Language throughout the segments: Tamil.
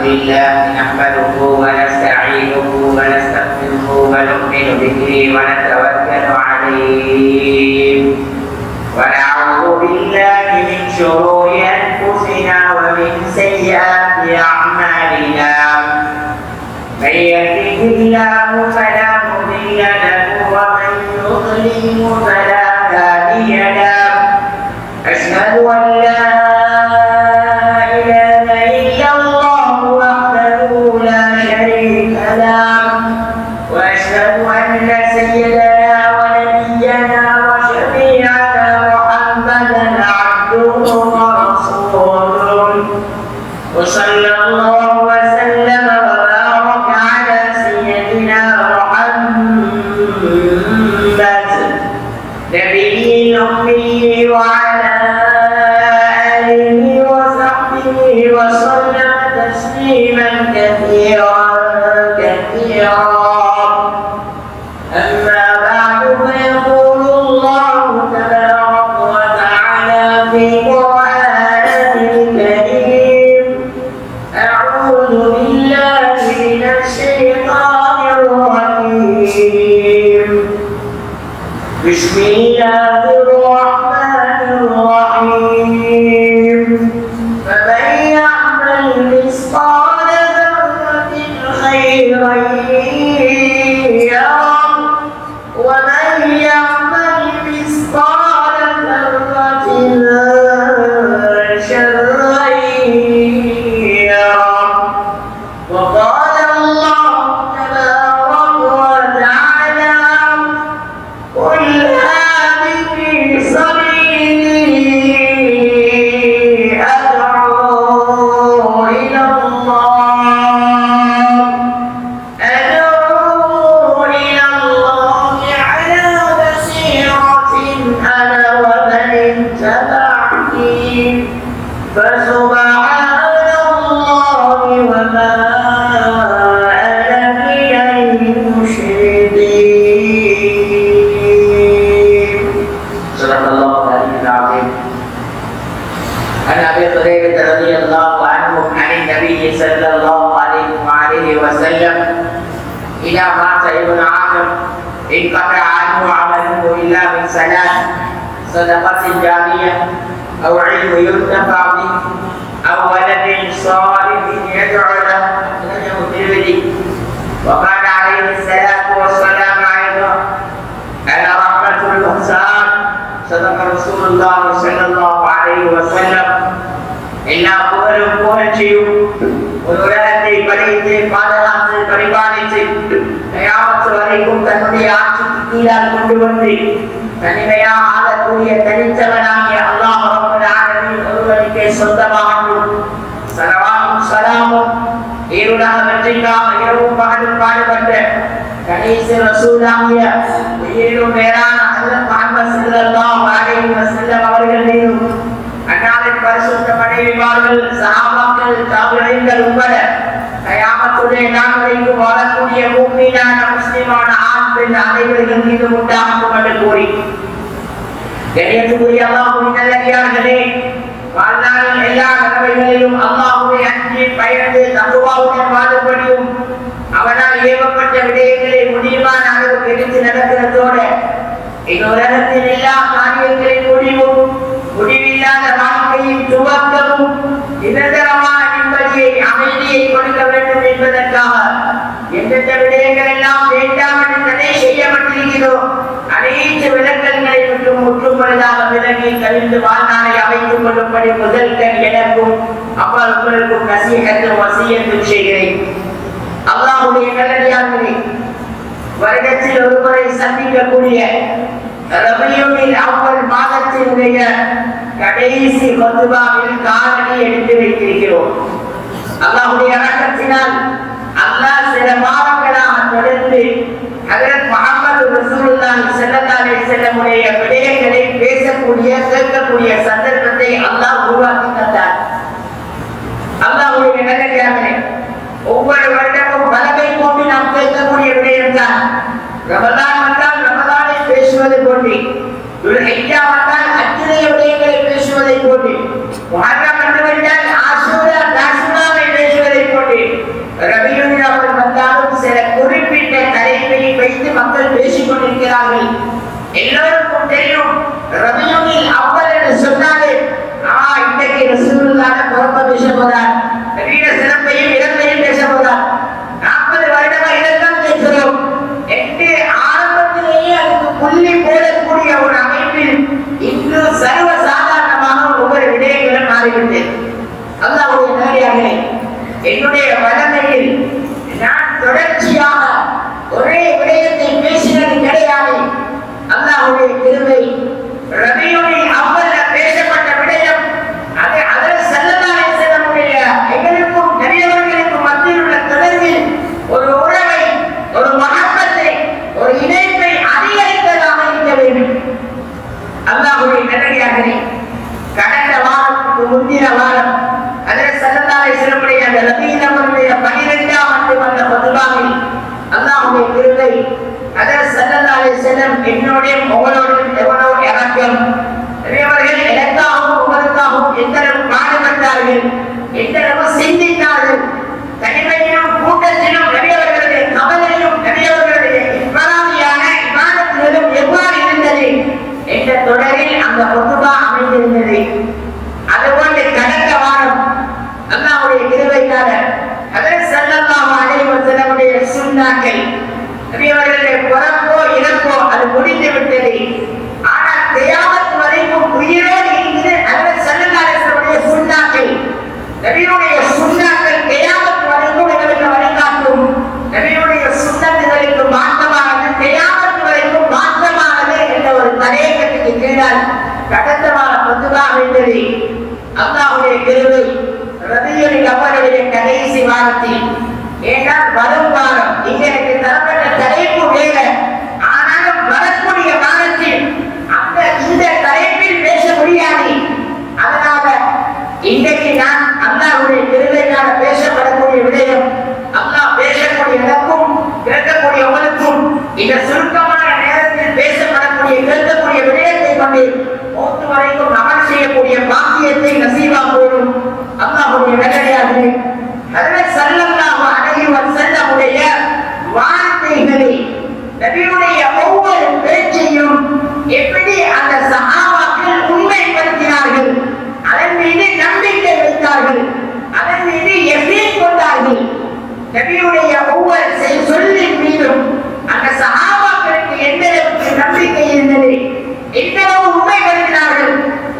لله نحمده ونستعينه ونستغفره ونؤمن به ونتوكل عليه ونعوذ بالله من شرور أنفسنا ومن سيئات أعمالنا من يهده الله فلا مضل له ومن يضلل فلا هادي له أشهد أن لا إله إلا الله وحده لا شريك له وأشهد أن سيدنا ونبينا وشفيعنا محمدا عبده ورسوله وصلى الله وسلم وبارك على سيدنا محمد نبي الأمي وعلى آله وصحبه وسلم تسليما كثيرا أما بعد فيقول الله تبارك وتعالى في قرآنه الكريم أعوذ بالله من الشيطان الرجيم بسم الله الرحمن الرحيم فمن يعمل مثقال ذرة خيرا يره ومن يعمل مثقال ذرة شرا يره وقال الله تبارك وتعالى قل هذه سبيلي أدعو إلى الله على بصيرة أنا ومن اتبعني فسبحان الله وما أنا من المشركين. صدق الله العلي العظيم. عن أبي هريرة رضي الله عنه عن النبي صلى الله عليه وسلم إذا مات ابن آدم انقطع عنه عمله إلا من ثلاث صدقة جارية أو علم ينتفع به أو ولد صالح يدعو له الترمذي. وقال عليه الصلاة والسلام أيضا أنا رحمة المحسن صدق رسول الله صلى الله عليه وسلم எல்லா புகழும் புகழ்ச்சியும் ஒரு உலகத்தை படைத்து பாதுகாத்து பரிபாலித்து கயாமத்து வரைக்கும் தன்னுடைய ஆட்சிக்கு கீழால் கொண்டு வந்து தனிமையாக ஆளக்கூடிய தனித்தவனாகிய அல்லாஹ் ரப்பல் ஆலமீன் ஒருவனுக்கே சொந்தமாகும். ஸலவாத்தும் ஸலாமும் ஈருலக வெற்றிக்காக இரவும் பகலும் பாடுபட்ட கடைசி ரசூலாகிய உயிரிலும் மேலான ஹஜ்ரத் முஹம்மது ஸல்லல்லாஹு அலைஹி வஸல்லம் அவர்கள் மீதும் அன்னாரின் பரிசுத்த மனைவிமார்கள் சஹாபாக்கள் தாபிஈன்கள் உட்பட கயாமத்துடைய நாள் வரைக்கும் வாழக்கூடிய மூமினான முஸ்லிமான ஆண் பெண் அனைவர்கள் மீது உண்டாகட்டும் என்று கூறி கண்ணியத்துக்குரிய அல்லாஹ்வின் நல்லடியார்களே, வாழ்நாளில் எல்லா கடமைகளிலும் அல்லாஹ்வை அஞ்சி பயந்து தக்வாவுடன் வாழும்படியும் அவனால் ஏவப்பட்ட விடயங்களை முடிவான அளவுக்கு எடுத்து நடக்கிறதோடு இந்த உலகத்தின் எல்லா காரியங்களின் முடிவில்லாத வாழ்க்கையின் துவக்கமும் நிரந்தரமான நிம்மதியை அமைதியை கொடுக்க வேண்டும் என்பதற்காக எந்தெந்த விடயங்கள் எல்லாம் வேண்டாம் என்று தடை செய்யப்பட்டிருக்கிறதோ அனைத்து விளக்கல்களை மற்றும் முற்றுமுழுதாக விலகி கவிழ்ந்து வாழ்நாளை அமைத்துக் கொள்ளும்படி முதல் கண் எனக்கும் அப்பால் உங்களுக்கும் நசீஹத்தும் வசியத்தும் செய்கிறேன். அல்லாஹ்வுடைய நல்லடியார்களே, வருடத்தில் ஒருமுறை சந்திக்கக்கூடிய ரபியுல் அவ்வல் மாதத்தினுடைய கடைசி குத்பாவில் காலடி எடுத்து வைத்திருக்கிறோம். அல்லாஹ்வுடைய இரக்கத்தினால் அல்லாஹ் சில மாதங்களாக தொடர்ந்து ஹஜ்ரத் முஹம்மது ரசூலுல்லாஹி ஸல்லல்லாஹு அலைஹி வஸல்லம் உடைய விடயங்களை பேசக்கூடிய கேட்கக்கூடிய சந்தர்ப்பத்தை அல்லாஹ் உருவாக்கி தந்தார். அல்லாஹ்வுடைய நல்லடியார்களே, ஒவ்வொரு வருடமும் பலகை போட்டு நாம் கேட்கக்கூடிய விடயம் தான் ரமலான் வந்தால் ரமலானை பேசுவது போட்டி, துல்ஹிஜ்ஜா வந்தால் ஹஜ்ஜுடைய விடயங்களை பேசுவதை போட்டி, முஹர்ரம் வந்துவிட்டால் ஆஷூரா தாஷூராவை பேசுவதை போட்டி, என்னுடைய வளமையில் நான் தொடர்ச்சியாக ஒரே விடயத்தை பேசினது கிடையாது. அல்லாஹ்வுடைய கிருபை ரபியுல் அவ்வல்ல பேசப்பட்ட விடயம் அது ஹஜ்ரத் ஸல்லல்லாஹு அலைஹி வஸல்லமுடைய எங்களுக்கும் நபியவர்களுக்கும் மத்தியில் உள்ள தொடர்பில் ஒரு உறவை, ஒரு மஹப்பத்தை, ஒரு இணைப்பை அதிகரித்ததாக இருக்க வேண்டும். அல்லாஹ்வுடைய நல்லடியார்களே, கடந்த வாரத்துக்கு முந்தின வாரம் ஹஜ்ரத் ஸல்லல்லாஹு அலைஹி வஸல்லமுடைய அந்த ரபியுல் அவ்வலுடைய 12ஆம் ஆண்டு வந்த ஃபத்வாவில் அல்லாஹ்வுடைய கிருபை ஹஜ்ரத் ஸல்லல்லாஹு அலைஹி வஸல்லம் என்னோட உங்களோடும் எவ்வளவு இரக்கம், அவர்கள் எனக்காகவும் உங்களுக்காகவும் எந்தளவு பாடுபட்டார்கள், எந்தளவு சிந்தித்தார்கள். தனிமையிலும் கூட்டத்திலும் நபியவர்களுடைய கவலையும் நபியவர்களுடைய இவ்வாறான இபாதத்திலும் எவ்வாறு இருந்தது என்ற தொடரில் அந்த ஃபத்வா அமைந்திருந்தது. அதுபோன்று கடந்த வாரம் அல்லாஹ்வுடைய கிருபையினால ஹஜ்ரத் ஸல்லல்லாஹு அலைஹி வஸல்லமுடைய சுன்னாக்கள் நபியவர்களுடைய பிறப்போ இறப்போ அது முடிந்து விட்டது. ஆனால் கியாமத் வரைக்கும் உயிரோடு இருந்து ஹஜ்ரத் ஸல்லல்லாஹு அலைஹி வஸல்லமுடைய சுன்னாக்கள், நபியுடைய சுன்னாக்கள் கியாமத் வரைக்கும் எங்களுக்கு வழிகாட்டும். நபியுடைய சுன்னத்துகளுக்கு மாற்றமானது கியாமத் வரைக்கும் மாற்றமானது என்ற ஒரு தலையங்கத்துக்கு கீழால் கடந்த வார ஃபத்வா அமைந்தது. அல்லாஹ்வுடைய கிருபை ரபியுல் அவ்வலுடைய கடைசி வாரத்தில், ஏனால் வரும் வாரம் இங்களுக்கு தரப்பட்ட தலைப்பு வேற, ஆனாலும் வரக்கூடிய வாரத்தில் இந்த தலைப்பில் பேச முடியாது. அதனால இன்றைக்கு நான் அல்லாஹ்வுடைய கிருபையினால பேசப்படக்கூடிய விடயம், அல்லாஹ் பேசக்கூடிய எனக்கும் கேட்கக்கூடிய உங்களுக்கும் இந்த சுருக்கமான நேரத்தில் பேசப்படக்கூடிய கேட்கக்கூடிய விடயத்தை கொண்டு மௌத் வரைக்கும் அமல் செய்யக்கூடிய பாக்கியத்தை நசீபாக்கும். அல்லாஹ்வுடைய நல்லடியார்களே, ஹஜ்ரத் ஸல்லல்லாஹு அலைஹி வஸல்லமுடைய வார்த்தைகளை, நபியுடைய ஒவ்வொரு பேச்சையும் எப்படி அந்த சஹாபாக்கள் உண்மைப்படுத்தினார்கள், அதன் மீது நம்பிக்கை வைத்தார்கள், அதன் மீது யகீன் கொண்டார்கள். நபியுடைய ஒவ்வொரு சொல்லின் மீதும் அந்த சஹாபாக்களுக்கு எந்த அளவுக்கு நம்பிக்கை இருந்தது, எந்த அளவு உண்மைப்படுத்தினார்கள்.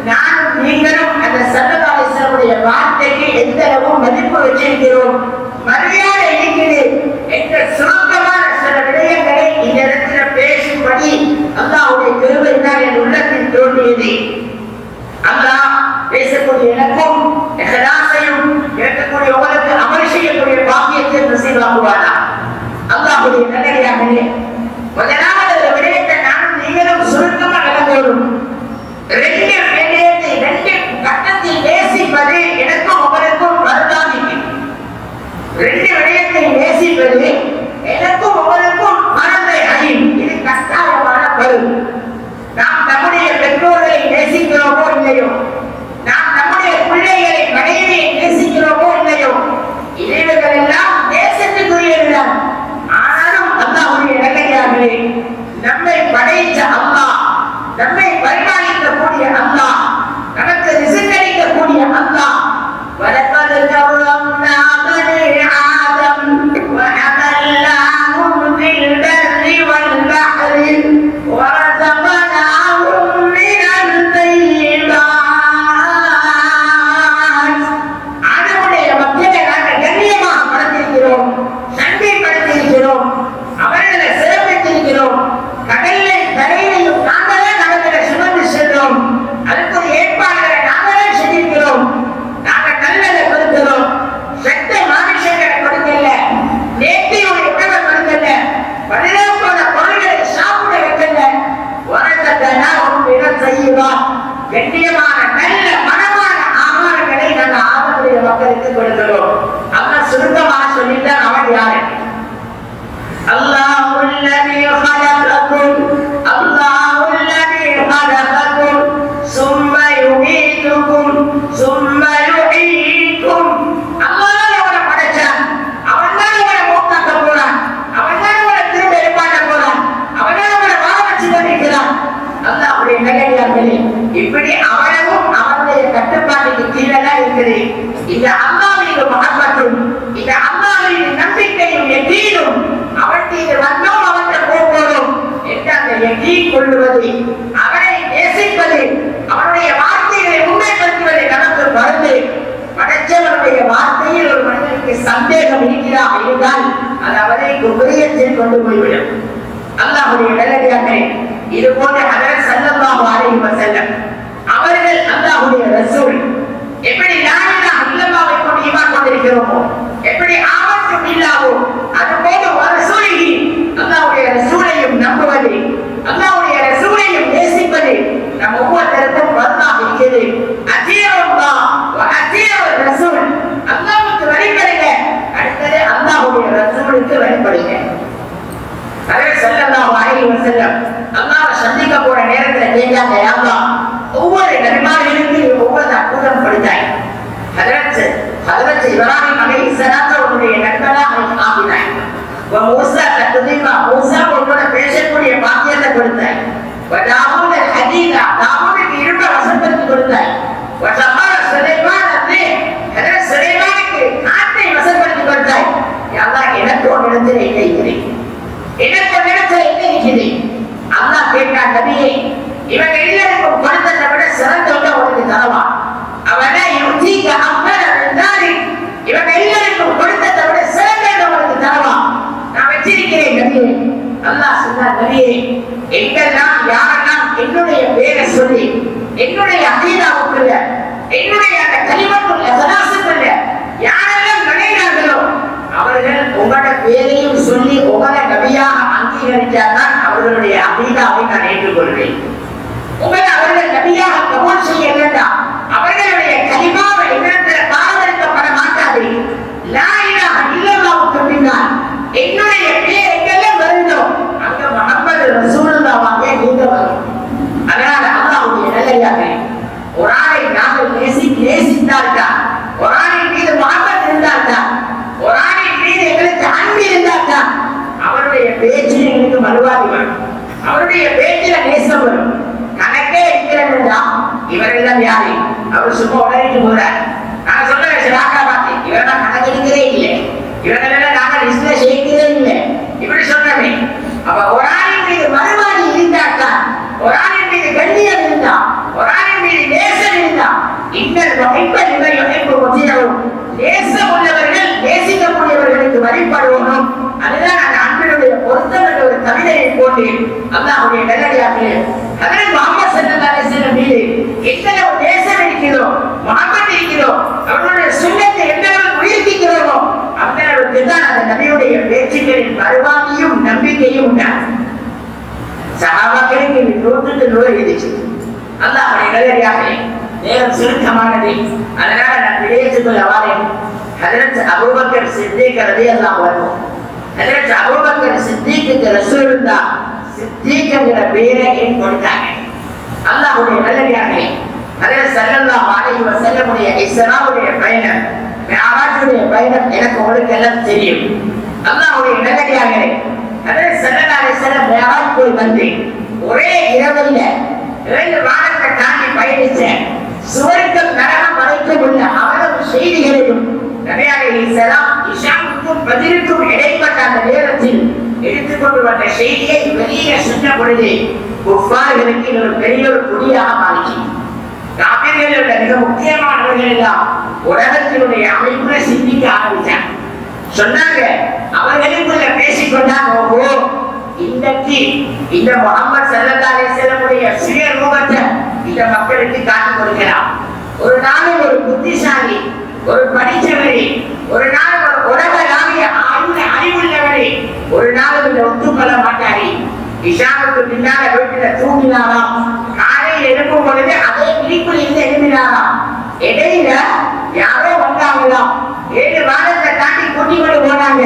நானும் நீங்களும் அந்த ஸல்லல்லாஹு அலைஹி வஸல்லமுடைய வார்த்தைக்கு எந்த அளவு மதிப்பு வச்சிருக்கிறோம், மரியாதை இருக்கிறது என்ற சுருக்கமான சில விடயங்களை இந்த இடத்துல பேசும்படி அல்லாஹ்வுடைய கிருபையினால் என் உள்ளத்தில் தோன்றியது. அல்லாஹ் பேசக்கூடிய எனக்கும் இஹ்லாஸையும் கேட்கக்கூடிய உங்களுக்கு அமல் செய்யக்கூடிய பாக்கியத்தை நசீபாக்குவானா. அல்லாஹ்வுடைய நல்லடியார்களே, முதலாவது ஒரு விடயத்தை நானும் நீங்களும் சுருக்கமாக விளங்குவோம். ரெண்டு விடயத்தை ரெண்டு கட்டத்தில் நேசிப்பது எனக்கும் உங்களுக்கும் வரதானிக்கு. ரெண்டு விடயத்தை நேசிப்பது எனக்கும் உங்களுக்கும் மனதை அறியும். இது கட்டாயமான பருவம். நாம் நம்முடைய பெற்றோர்களை நேசிக்கிறோமோ இல்லையோ, நாம் நம்முடைய பிள்ளைகளை மனைவியை நேசிக்கிறோமோ இல்லையோ, இவைகள் எல்லாம் நேசத்துக்குரியதுதான். ஆனாலும் அல்லாஹ்வுடைய நல்லடியார்களே, நம்மை படைத்த அல்லாஹ், நம்மை பரிபாலிக்கக்கூடிய அல்லாஹ், நமக்கு ரிஸ்க் அளிக்கக்கூடிய அல்லாஹ், وَلَقَدْ كَرَّمْنَا بَنِي آدَمَ وَحَمَلْنَاهُمْ فِي الْبَرِّ وَالْبَحْرِ وَرَزَقْنَاهُمْ مِنَ الطَّيِّبَاتِ. ஆண்டவருடைய மக்களை நாங்கள் கண்ணியமாக படைத்திருக்கிறோம், நன்மைப்படுத்தியிருக்கிறோம், அவர்களை சிறப்பித்திருக்கிறோம். கடலை தரையிலையும் நாங்களே கடலை சுமந்து சென்றோம். அதுக்கு ஒரு ஏற்பாடுகளை நாங்களே செய்திருக்கிறோம். நாங்கள் நல்லதை கொடுக்கிறோம், செத்த மாமிசங்களை கொடுக்கல, நேர்த்தியுடைய உணவை கொடுக்கல, பரிதாபமான பொருள்களை சாப்பிட வைக்கல. வரதனாகும் பிற செய்வா, கண்ணியமான நல்ல மனமான ஆகாரங்களை நாங்கள் ஆதரவுடைய மக்களுக்கு கொடுக்கிறோம். அல்லாஹ் சுருக்கமாக சொல்லிட்டான். அவன் யாரு? அல்லாஹு அல்லதி خلقكم الله الذي خلقكم ثم يميتكم ثم يحييكم. அல்லாஹ் அவனை படைச்சான், அவன்தான் அவனை மௌத்தாக்க போறான், அவன்தான் அவனை திரும்ப எழுப்பாட்ட போறான், அவன்தான் அவனை வாழ வச்சு கொண்டிருக்கிறான். அல்லாஹ்வுடைய நல்லடியார்களே, இப்படி அவனவும் அவனுடைய கட்டுப்பாட்டுக்கு கீழே தான் இருக்குது. இந்த அல்லாஹ்வுடைய மஹப்பத்தும் இந்த அல்லாஹ்வுடைய நம்பிக்கையும் யகீனும் அவனுடைய வந்தோம் அவற்றை போகிறோம் என்று அந்த யகீன் கொள்ளுவது, அவனை நேசிப்பது, அவனுடைய வார்த்தைகளை உண்மைப்படுத்துவதை நமக்கு மருந்து. படைச்சவனுடைய வார்த்தையில் ஒரு மனிதனுக்கு சந்தேகம் இருக்கிறார் இருந்தால் அது அவரை குபரியத்தில் கொண்டு போய்விடும். அல்லாஹ்வுடைய நல்லடியார்களே, இது போன்ற ஹஜ்ரத் ஸல்லல்லாஹு அலைஹி வஸல்லம் அவர்கள் அல்லாஹ்வுடைய ரசூல் எப்படி லா இலாஹ இல்லல்லாஹ்வை கொண்டு ஈமான் கொண்டிருக்கிறோமோ, எப்படி ஆமன்து பில்லாஹு அதுபோல ரசூலிஹி அல்லாஹ்வுடைய ரசூலையும் நம்புவது, அல்லாஹ்வுடைய ரசூலையும் நேசிப்பது நம் ஒவ்வொருத்தருக்கும் வரலாறு இருக்கிறது. அத்தீஉல்லாஹ் வ அத்தீஉர் ரசூல், அல்லாஹ்வுக்கு வழிபடுங்க, அடுத்தது அல்லாஹ்வுடைய ரசூலுக்கு வழிபடுங்க. ஹஜ்ரத் ஸல்லல்லாஹு அலைஹி வஸல்லம் அல்லாஹ்வை சந்திக்க போற நேரத்துல கேட்டாங்க, யா அல்லாஹ், ஒவ்வொரு நபிமார்களுக்கு ஒவ்வொரு அற்புதம் கொடுத்தாய். ஹஜ்ரத் இப்ராஹிம் அலைஹிஸ்ஸலாம் அவருடைய நண்பனாக ஆக்கினாய். மூசா தக்லீமா, மூசா உங்களோட பேசக்கூடிய பாக்கியத்தை கொடுத்தாய். தாவூத் ஹதீதா, தாவூதுக்கு இருண்ட வசந்தத்தை கொடுத்தாய். வஸஹர சுலைமான் அப்னே, ஹஜ்ரத் சுலைமானுக்கு காற்றை வசப்படுத்தி கொடுத்தாய். யா அல்லாஹ், எனக்கு ஒரு இடத்தில் என்ன இருக்கிறது, எனக்கு ஒரு இடத்தில் என்ன இருக்கிறது? அல்லாஹ் கேட்டான், நபியே, இவங்க எல்லாருக்கும் கொடுத்ததை விட சிறந்தவங்க உனக்கு தரவா? அவனை யுத்தீக அம்மன என்றாரு, இவங்க எல்லாருக்கும் கொடுத்ததை விட சிறந்தவங்க உனக்கு தரவா? நான் வச்சிருக்கிறேன் நபியே. அல்லாஹ் சொன்னார், நபியே, எங்கெல்லாம் யாரெல்லாம் என்னுடைய பேரை சொல்லி என்னுடைய அகீதாவுக்குள்ள என்னுடைய அந்த கலிமத்துல் இஹ்லாஸுக்குள்ள யாரெல்லாம் நுழைகிறார்களோ அவர்கள் உங்களோட பேரையும் சொல்லி உங்களை நபியாக அங்கீகரித்தால்தான் அவர்களுடைய அகீதாவை நான் ஏற்றுக்கொள்வேன். உங்களை அவர்கள் நபியாக கபூல் செய்ய வேண்டாம், அவர்களுடைய கலிமாவை என்னிடத்தில் பாரம்பரியப்பட மாட்டாது. லா இலாஹ இல்லல்லாஹ்வுக்கு பின்னால் என்னுடைய பேர் எங்கெல்லாம் வருதோ அங்க முஹம்மது ரசூலுல்லாஹ்வாக நீங்க வரும். அதனால அல்லாஹ்வுடைய நல்லடியார்களே, ஒரு ஆளை நாங்கள் நேசித்தால்தான், ஒரு ஆளின் மீது முஹப்பத் இருந்தால்தான், ஒரு ஆளின் மீது எங்களுக்கு அன்பு இருந்தால்தான் அவருடைய பேச்சில் எங்களுக்கு மறுவாதி வரும், அவருடைய பேச்சில நேசம் வரும். கணக்கே இருக்கிறதா இவரெல்லாம் யாரு? அவர் சும்மா உடனே போறார். நாங்க சொல்ல ராக்கா பாத்தி இவரெல்லாம் கணக்கு எடுக்கிறே இல்லை, இவங்களெல்லாம் நாங்க லிஸ்ட்ல சேர்க்கிறே இல்லை, இப்படி சொன்னமே. அப்ப ஒரு ஆளின் மீது மறுவாதி இருந்தால்தான், ஒரு ஆளின் மீது கண்ணியம் இருந்தா, ஒரு ஆளின் மீது நேசம் இருந்தா, இன்னல் வகைப்பல் இவை வகைப்பு ஒத்திரவும் நேசம் உள்ளவர்கள் நேசிக்கக்கூடியவர்களுக்கு வழிபடுவோம். அதுதான் அந்த அன்பினுடைய பொருத்தம் என்ற ஒரு கவிதையை போட்டு அல்லாஹ்வுடைய நல்லடியார்களே, ஹஜ்ரத் முஹம்மது ஸல்லல்லாஹு அலைஹி வஸல்லம் மீது எத்தனை நேசம் இருக்கிறதோ, முஹப்பத் இருக்கிறதோ, அவருடைய சுன்னத்தை எந்த அளவுக்கு உயர்த்திக்கிறோமோ அந்த அளவுக்கு தான் அந்த நபியுடைய பேச்சுக்களின் வருவானியும் நம்பிக்கையும் உண்டாகும். சஹாபாக்களுக்கு 100க்கு 100 இருந்துச்சு. அல்லாஹ்வுடைய நல்லடியார்களே, நேரம் சுருக்கமானது, அதனால நான் விடயத்துக்குள் வாரேன். ஹஜ்ரத் அபூபக்கர் சித்திக் ரலியல்லாஹு அன்ஹு, ஹஜ்ரத் அபூபக்கர் சித்திக்கு ரசூலுல்லாஹ் சித்திக்ங்கிற பேரை ஏன் கொடுத்தாங்க? அல்லாஹ்வுடைய நல்லடியார்களே, ஹஜ்ரத் ஸல்லல்லாஹு அலைஹி வஸல்லமுடைய இஸ்ராவுடைய பயணம், மிஅராஜுடைய பயணம் எனக்கு உங்களுக்கு எல்லாம் தெரியும். அல்லாஹ்வுடைய நல்லடியார்களே, ஹஜ்ரத் ஸல்லல்லாஹு அலைஹி வஸல்லம் மிஅராஜ் போய் வந்து ஒரே இரவில் 2 வாரத்தை தாண்டி பயணிச்ச சுவர்க்கம் நரகம் வரைக்கும் உள்ள அவ்வளவு செய்திகளையும் நபி அலைஹிஸ்ஸலாம் இஷாவுக்கும் பதிலுக்கும் இடைப்பட்ட அந்த நேரத்தில் எடுத்துக்கொண்டு வந்த செய்தியை வெளியே சொன்ன பொழுது குஃபார்களுக்கு ஒரு பெரிய ஒரு குடியாக மாறிச்சு. காபிர்கள் உள்ள மிக முக்கியமானவர்கள் எல்லாம் உலகத்தினுடைய அமைப்புல சிந்திக்க ஆரம்பிச்சாங்க. சொன்னாங்க, அவர்களுக்குள்ள பேசிக்கொண்டாங்க, ஓ இன்றைக்கு இந்த முஹம்மது ஸல்லல்லாஹு அலைஹி வஸல்லமுடைய சுய ரூபத்தை இந்த மக்களுக்கு காட்டிக் கொடுக்கலாம். ஒரு நாள் ஒரு புத்திசாலி, ஒரு படித்தவரை, ஒரு நாள் ஒரு உலகளாவிய அறிவுள்ளவரை ஒரு நாள் இதை ஒத்துக்கொள்ள மாட்டாரு. இஷாவுக்கு பின்னால வீட்டுல தூங்கினாராம், காலையில் எழுப்பும் பொழுது அதே விழிப்புல இருந்து எழுப்பினாராம். இடையில யாரோ வந்தாங்களாம், 7 வாரத்தை தாண்டி கூட்டி கொண்டு போனாங்க.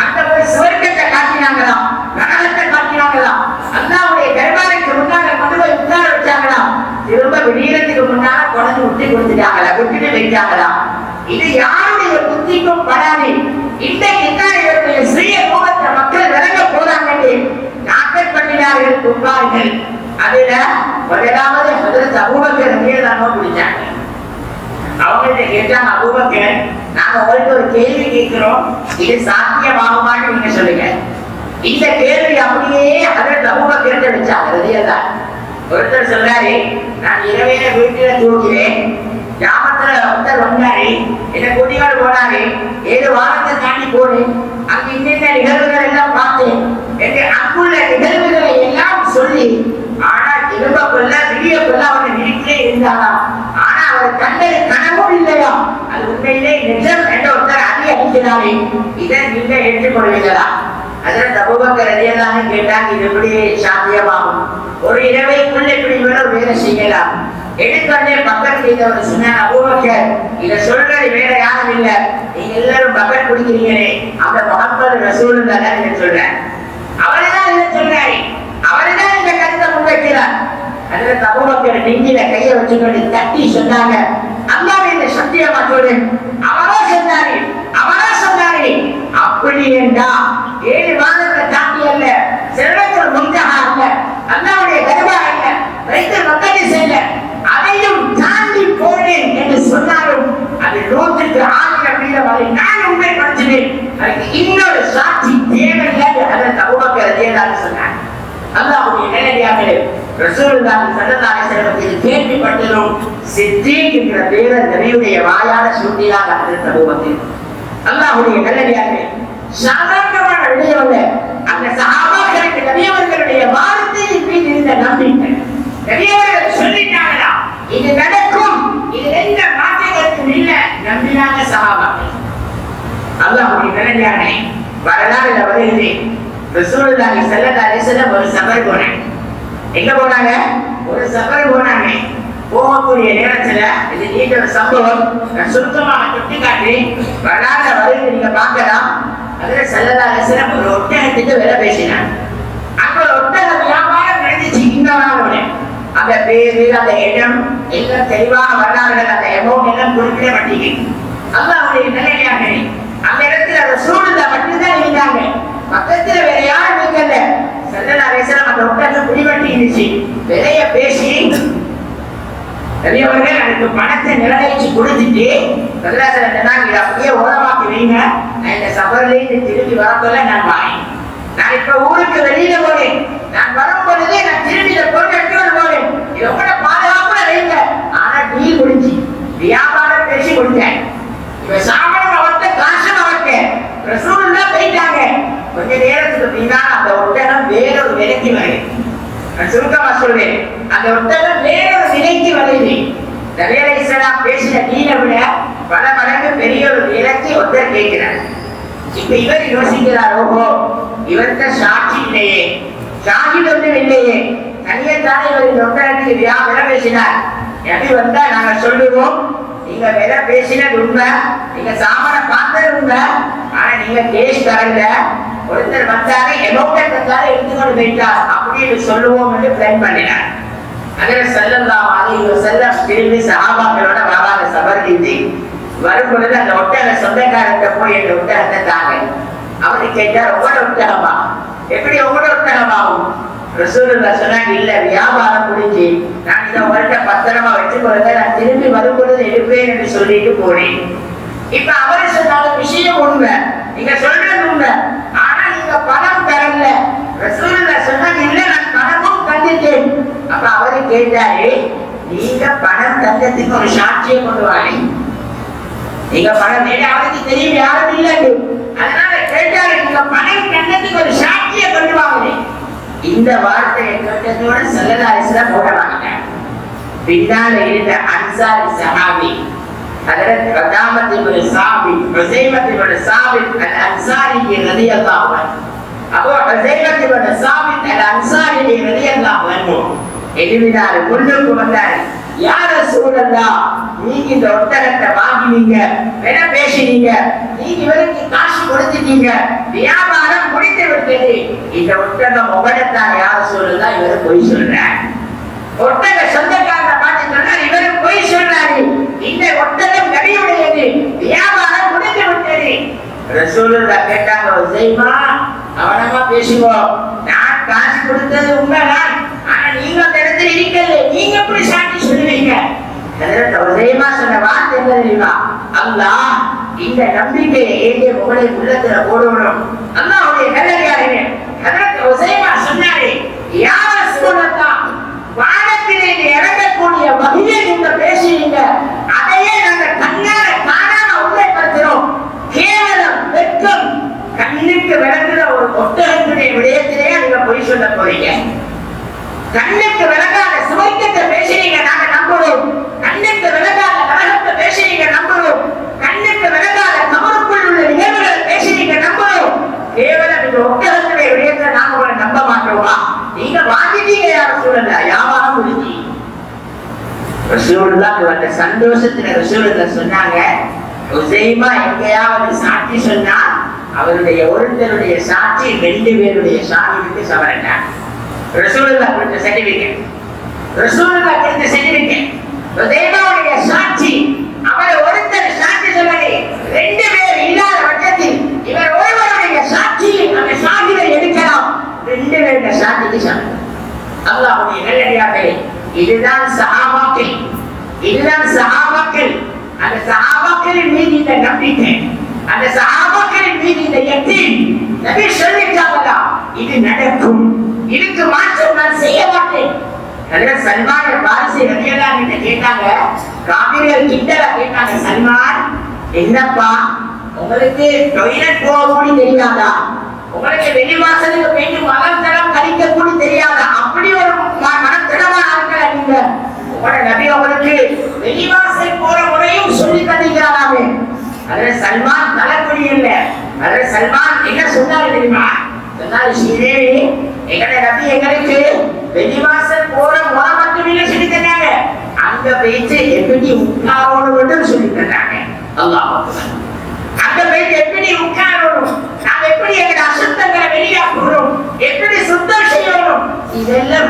அந்த ஒரு சுவர்க்கத்தை காட்டினாங்களாம், நரகத்தை காட்டினாங்களாம், அல்லாஹ்வுடைய தர்பாருக்கு முன்னால கொண்டு போய் உட்கார வச்சாங்களாம். திரும்ப வெளியிடத்துக்கு முன்னால கொண்டு விட்டுட்டாங்களா, விட்டுட்டு வைத்தாங்களாம். இது யாருடைய புத்திக்கும் படாது. இன்றைக்கு தான் இவருடைய சுய ரூபத்தை மக்கள் விளங்க போறாங்க நாட்கள் பண்ணினார்கள் குப்பார்கள். அதுல முதலாவது ஹஜ்ரத் அபூபக்கர் ரலியல்லாஹு பிடிச்சாங்க. அவங்கள்ட்ட கேட்டாங்க, அபூபக்கர், நாங்க உங்களுக்கு ஒரு கேள்வி கேட்கிறோம், இது சாத்தியமாகுமான்னு நீங்க சொல்லுங்க. இந்த கேள்வி அப்படியே ஹஜ்ரத் அபூபக்கர் வச்சாங்க ரலியல்லாஹு. ஒருத்தர் சொல்றாரு, நான் இரவே வீட்டுல தூங்குகிறேன், கிராமத்துல ஒருத்தர் வந்தாரு, என்ன குட்டிகள் போனாரு, 7 வாரத்தை தாண்டி போனேன், அங்கு இன்னின்ன நிகழ்வுகள் எல்லாம் பார்த்தேன் என்று அங்குள்ள நிகழ்வுகளை எல்லாம் சொல்லி, ஆனால் திரும்ப கொள்ள விடிய கொள்ள அவர் வீட்டிலே இருந்தாராம். ஆனா அவர் கண்டது கனவும் இல்லையா, அது உண்மையிலே நிஜம் என்ற ஒருத்தர் அடிக்கிறாரே, இதை நீங்க ஏற்றுக்கொள்வீங்களா? அதில் அபூபக்கர் ரலியல்லாஹு அன்ஹு கேட்டாங்க, இது எப்படி சாத்தியமாகும்? ஒரு இரவைக்குள்ள இப்படி வேலை செய்யலாம்? எடுத்தோடனே பக்கத்தில் இருந்தவர் சொன்னார், அபூபக்கர் இதை சொல்றது வேற யாரும் இல்ல, நீங்க எல்லாரும் பக்கெட் குடிக்கிறீங்களே அந்த முஹம்மது ரசூலுல்லாஹ் தான் இதை சொல்றேன். அவர்தான் இதை சொல்றாரு, அவர்தான் இந்த கருத்தை முன்வைக்கிறார். அதில் அபூபக்கர் நெஞ்சில கையை வச்சுக்கொண்டு தட்டி சொன்னாங்க, அல்லாஹ் இந்த சத்தியமா சொல்லு. அவரா சொன்னாரு, அவரா சொன்னாரு. அப்படி என்றா 7 மாதத்தை தாண்டி அல்ல, செல்வத்தில் முன்தகா அல்ல, அல்லாஹ்வுடைய தர்பார் அல்ல, பைத்துல் மக்தீஸ் அல்ல, அதையும் தாண்டி போனேன் என்று சொன்னாலும் அது 100க்கு 1000 வீதம் அதை நான் உண்மைப்படுத்தினேன். அதுக்கு இன்னொரு சாட்சி தேவையில்லை. அதை அபூபக்கர் ரலியல்லாஹு அன்ஹு சொன்னார். அல்லாஹ்வுடைய நேரடியாகவே ரசூலுல்லாஹி ஸல்லல்லாஹு அலைஹி வஸல்லம் இது கேள்விப்பட்டதும் சித்தீக் என்ற பேரை நபியுடைய வாயால சொல்லினாங்க. ஹஜ்ரத் அபூபக்கர் அல்லாஹ்வுடைய நேரடியாகவே சாதாரணமான விடயம் அந்த சஹாபாக்களுக்கு நபியவர்களுடைய வார்த்தையின் மீது இருந்த நம்பிக்கை. நபியவர்கள் சொல்லிட்டாங்களா இது நடக்கும், இது எந்த மாற்றங்களுக்கும் இல்லை, நம்பினாங்க சஹாபாக்கள். அல்லாஹ்வுடைய நேரடியாகவே வரலாறுல வருகிறது, ரசூலுல்லாஹி ஸல்லல்லாஹு அலைஹி வஸல்லம் ஒரு சஃபர் போனாங்க. எங்க போனாங்க? ஒரு சஃபர் போனாங்க. போகக்கூடிய நேரத்துல இது நீண்ட ஒரு சம்பவம், நான் சுருக்கமாக சுட்டி காட்டி வரலாறு வருது, நீங்க பார்க்கலாம். அதுல ஸல்லல்லாஹு அலைஹி வஸல்லம் ஒரு ஒட்டகத்துக்கு வேலை பேசினாங்க. அங்க ஒரு ஒட்டக வியாபாரம் நடந்துச்சு. இங்கவானோட அந்த பேரு அந்த இடம் எல்லாம் தெளிவான வரலாறுகள், அந்த அமௌண்ட் எல்லாம் குறிப்பிடப்பட்டீங்க. அல்லாஹ்வுடைய நல்லடியாக அந்த இடத்துல ரசூலுல்லாஹ் மட்டும்தான் இருந்தாங்க, பக்கத்துல வேற யாரும் இருக்கல. ஸல்லல்லாஹு அலைஹி வஸல்லம் அந்த ஒட்டகம் பிடிபட்டு இருந்துச்சு. விலைய பேசி நபியவர்கள் அதுக்கு பணத்தை நிர்ணயிச்சு கொடுத்துட்டு இதை அப்படியே ஓரமாக்கி வைங்க, நான் இந்த சபரிலேருந்து திரும்பி வரப்போல நான் வாங்கி, நான் இப்ப ஊருக்கு வெளியில போறேன், நான் வரும் பொழுதே நான் திரும்பி இதை பொருள் எடுத்து போறேன், இதை கூட பாதுகாப்புல வைங்க. ஆனா டீல் முடிஞ்சு வியாபாரம் பேசி கொடுத்தேன், இவ சாமான் அவர்கிட்ட காசும் அவர்கிட்ட ரசூலுல்லாஹ் போயிட்டாங்க. கொஞ்ச நேரத்துக்கு பின்னால் அந்த ஒட்டகம் வேறொரு விலைக்கு வருது. நான் சுருக்கமா சொல்றேன், அந்த ஒட்டகம் வேறொரு விலைக்கு வருது. நபி அலைஹிஸ்ஸலாம் பேசின டீலை விட பல மடங்கு பெரிய ஒரு விலைக்கு ஒருத்தர் கேட்கிறார். இப்ப இவர் யோசிக்கிறார், ஓஹோ இவர்கிட்ட சாட்சி இல்லையே, ஷாஹித் ஒன்றும் இல்லையே, தனியத்தானே இவர் இந்த ஒட்டகத்துக்கு விலை பேசினார். நபி வந்தா நாங்க சொல்லுவோம், நீங்க விலை பேசினது உண்மை, நீங்க சாமான பார்த்தது உண்மை, ஆனா நீங்க கேஸ் தரல, ஒருத்தர் வந்தாலே எமௌண்ட் தந்தாலே எடுத்துக்கொண்டு போயிட்டார் அப்படின்னு சொல்லுவோம் என்று பிளான் பண்ணினார். அதில் ஸல்லல்லாஹு அலைஹி வஸல்லம் திரும்பி சஹாபாக்களோட வராங்க சபர்லிருந்து. வரும் பொழுது அந்த ஒட்டக சொந்தக்காரத்தை போய் அந்த ஒட்டகத்தை தாங்க. அவரு கேட்டார், உங்களோட ஒட்டகமா? எப்படி உங்களோட ஒட்டகமாகும்? ரசூலுல்லாஹ் சொன்னாங்க, இல்ல வியாபாரம் முடிஞ்சு நான் இதை உங்கள்கிட்ட பத்திரமா வச்சுக்கொள்ளுங்க, நான் திரும்பி வரும் பொழுது எடுப்பேன் என்று சொல்லிட்டு போனேன். இப்ப அவரு சொன்னாங்க, விஷயம் உண்மை, நீங்க சொல்றது உண்மை, ஆனா நீங்க பணம் தரல. ரசூலுல்லாஹ் சொன்னாங்க, இல்ல நான் பணமும் தந்துட்டேன். அப்ப அவரு கேட்டாரு, நீங்க பணம் தந்ததுக்கு ஒரு சாட்சியை கொண்டு வாங்க, நீங்க பணம் அவருக்கு தெரியும் யாரும் இல்லை, அதனால கேட்டாரு, நீங்க பணம் தந்ததுக்கு ஒரு சாட்சியை கொண்டு வாங்க. இந்த வார்த்தையை கேட்டதோட ஸல்லல்லாஹு அலைஹி வஸல்லம் போடுறாங்க. பின்னால இருந்த அன்சாரி சஹாபி ஹஜ்ரத் கதாமத் இப்னு சாபித், உஸைமத் இப்னு சாபித் அல் அன்சாரி ரலியல்லாஹு அன்ஹு, அப்போ உஸைமத் இப்னு சாபித் அல் அன்சாரி ரலியல்லாஹு அன்ஹு எதிரினார் முன்னுக்கு வந்தார். யா ரசூலல்லாஹ், நீங்க இந்த ஒட்டகத்தை வாங்கினீங்க, விலை பேசினீங்க, நீங்க இவருக்கு காசு கொடுத்துட்டீங்க, வியாபாரம் முடித்து விட்டது, இந்த ஒட்டகம் உங்களத்தான். யா ரசூலல்லாஹ், இவர் பொய் சொல்றார். ஒட்டக சொந்தக்காரரை பார்த்து சொன்னார், இவர் பொய் சொல்றாரு, இந்த ஒட்டகம் நபியுடையது, வியாபாரம் முடிந்து விட்டது. ரசூலுல்லாஹ் கேட்டாங்க, உஸைமா கவனமா பேசுவோம், நான் காசு கொடுத்தது உண்மைதான், ஆனா நீங்க அந்த இடத்துல இருக்கல, நீங்க எப்படி சாட்சி சொல்லுவீங்க? உஸைமா சொன்ன வார்த்தை என்ன தெரியுமா? அல்லாஹ் இந்த நம்பிக்கையை ஏற்ற உங்களை உள்ளத்துல போடணும். அல்லாஹ்வுடைய நல்லடியாரே, ஹஜ்ரத் உஸைமா சொன்னாரு, யா ரசூலல்லாஹ், வானத்திலே இறங்கக்கூடிய வஹியை நீங்க பேசுறீங்க, அதை சொல்ல போறீங்க? கண்ணுக்கு விளங்காத சுவைக்கத்தை பேசுறீங்க, நாங்க நம்புறோம். கண்ணுக்கு விளங்காத நரகத்தை பேசுறீங்க, நம்புறோம். கண்ணுக்கு விளங்காத கமருக்குள் உள்ள நிகழ்வுகளை பேசுறீங்க, நம்புறோம். கேவலம் இந்த ஒட்டகத்துடைய விடயத்தை நாங்க உங்களை நம்ப மாட்டோமா? நீங்க வாங்கிட்டீங்க, யாரும் சொல்லல, வியாபாரம் முடிஞ்சு. ரசூலுல்லாஹ் சந்தோஷத்துல ரசூலுல்லாஹ் சொன்னாங்க, உசைமா எங்கேயாவது சாட்சி சொன்னா அவருடைய ஒருத்தருடைய சாட்சி 2 பேருடைய சாட்சிக்கு சமரங்க. ரசூலுல்லாஹ் கொடுத்த சர்டிபிகேட், ரசூலுல்லாஹ் கொடுத்த சர்டிபிகேட். உசைமாவுடைய சாட்சி, அவர் ஒருத்தர் சாட்சி சொன்னது 2 பேர் இல்லாத பட்சத்தில் இவர் ஒருவருடைய சாட்சி அந்த சாட்சியை எடுக்கலாம். 2 பேருடைய சாட்சிக்கு சமம். அல்லாஹ்வுடைய நல்லடியார்களே, இதுதான் சஹாபாக்கள், இதுதான் சஹாபாக்கள். அந்த சஹாபாக்களின் மீது இந்த நம்பிக்கை, அந்த சஹாபாக்களின் மீது இந்த யக்கீன். நபி சொல்லிட்டாங்களா, இது நடக்கும், இதுக்கு மாற்றம் நான் செய்ய மாட்டேன். ஹஜ்ரத் சல்மான் பாரிசி ரலியல்லாஹு அன்ஹு கேட்டாங்க, காபிர்கள் கிண்டலா கேட்டாங்க, சல்மான் என்னப்பா உங்களுக்கு டாய்லெட் போக கூட தெரியாதா? உங்களுக்கு வெளிவாசலுக்கு போயிட்டு மலத்தடம் கழிக்க கூட தெரியாதா? அப்படி ஒரு மனத்திடமா ஆட்கள் நீங்க. உங்களோட நபி உங்களுக்கு வெளிவாசல் போற முறையும் சொல்லி தந்திருக்கிறாராமே. அதுல சல்மான் தலைக்குடி இல்ல, அதுல சல்மான் என்ன சொன்னாரு தெரியுமா? சொன்னாரு, ஸ்ரீதேவி எங்களுடைய நபி எங்களுக்கு வெளிவாசல் போற முறை மட்டுமே சொல்லி தந்தாங்க, அங்க போயிட்டு எப்படி உட்காரணும் சொல்லி தந்தாங்க. அல்லாஹ் அக்பர். அங்க போயிட்டு எப்படி உட்காரணும், நாங்க எப்படி எங்க அசுத்தங்களை வெளியாக்குறோம், எப்படி சுத்தம் செய்யணும், இதெல்லாம்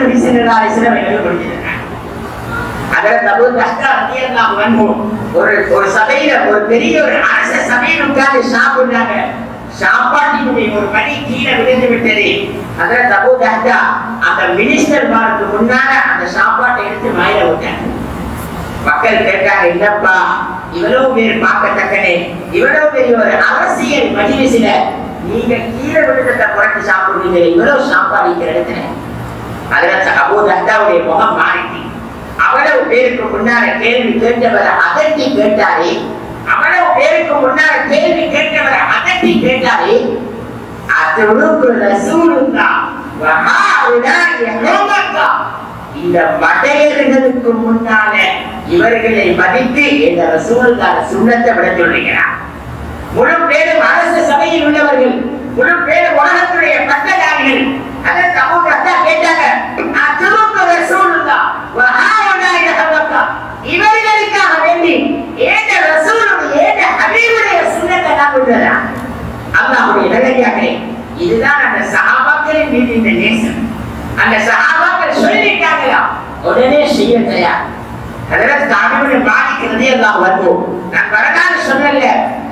ஒரு சபையில ஒரு பெரிய ஒரு அரச சபையில் உட்கார்ந்து சாப்பிடுறாங்க. சாப்பாட்டினுடைய ஒரு படி கீழே விழுந்து விட்டது. அதில் தபு தஹ்தா அந்த மினிஸ்டர் மாருக்கு முன்னால அந்த சாப்பாட்டை எடுத்து வாயில விட்டாங்க. மக்கள் கேட்டாங்க, இல்லப்பா இவ்வளவு பேர் பார்க்கத்தக்கனே, இவ்வளவு பெரிய ஒரு அரசியல் மஜ்லிஸ்ல நீங்க கீழே விழுந்ததை புரட்டி சாப்பிடுறீங்க, இவ்வளவு சாப்பாடு இருக்கிற இடத்துல. அதுல அபூ தஹ்தாவுடைய முகம் மாறிட்டு, அவ்வளவு பேருக்கு முன்னால கேள்வி கேட்டவரை அதட்டி கேட்டாரே, அவ்வளவு பேருக்கு முன்னால கேள்வி கேட்டவரை அதட்டி கேட்டாரே, அதுக்கு ரசூலுல்லாஹ் வஹாஉலாஇ ஹும்மக்கா, இந்த மடையர்களுக்கு முன்னால இவர்களை மதித்து இந்த ரசூலுல்லாஹ் சுன்னத்தை விட சொல்றீங்களா? முழு பேரும் அரசு சபையில் உள்ளவர்கள், முழு பேரும் உலகத்துடைய பட்டதாரிகள். அதற்கு அபூ தஹ்தா கேட்டாங்க, அதுக்கு ரசூலுல்லாஹ் வஹாஉலாஇ ஹும்மக்கா, இவர்களுக்காக வேண்டி ஏந்த ரசூலுடைய ஏந்த ஹபீபுடைய சுன்னத்தை நான் விடுறதா? அல்லாஹ்வுடைய நல்லடியார்களே, இதுதான் அந்த சஹாபாக்களின் மீது இந்த நேசம். அந்த சஹாபாக்கள் சொல்லிட்டாங்களா, உடனே செய்ய தயார். ஹஜ்ரத் காபிப் பின் மாலிக் ரலியல்லாஹு அன்ஹு, நான் வரலாறு சொல்லல,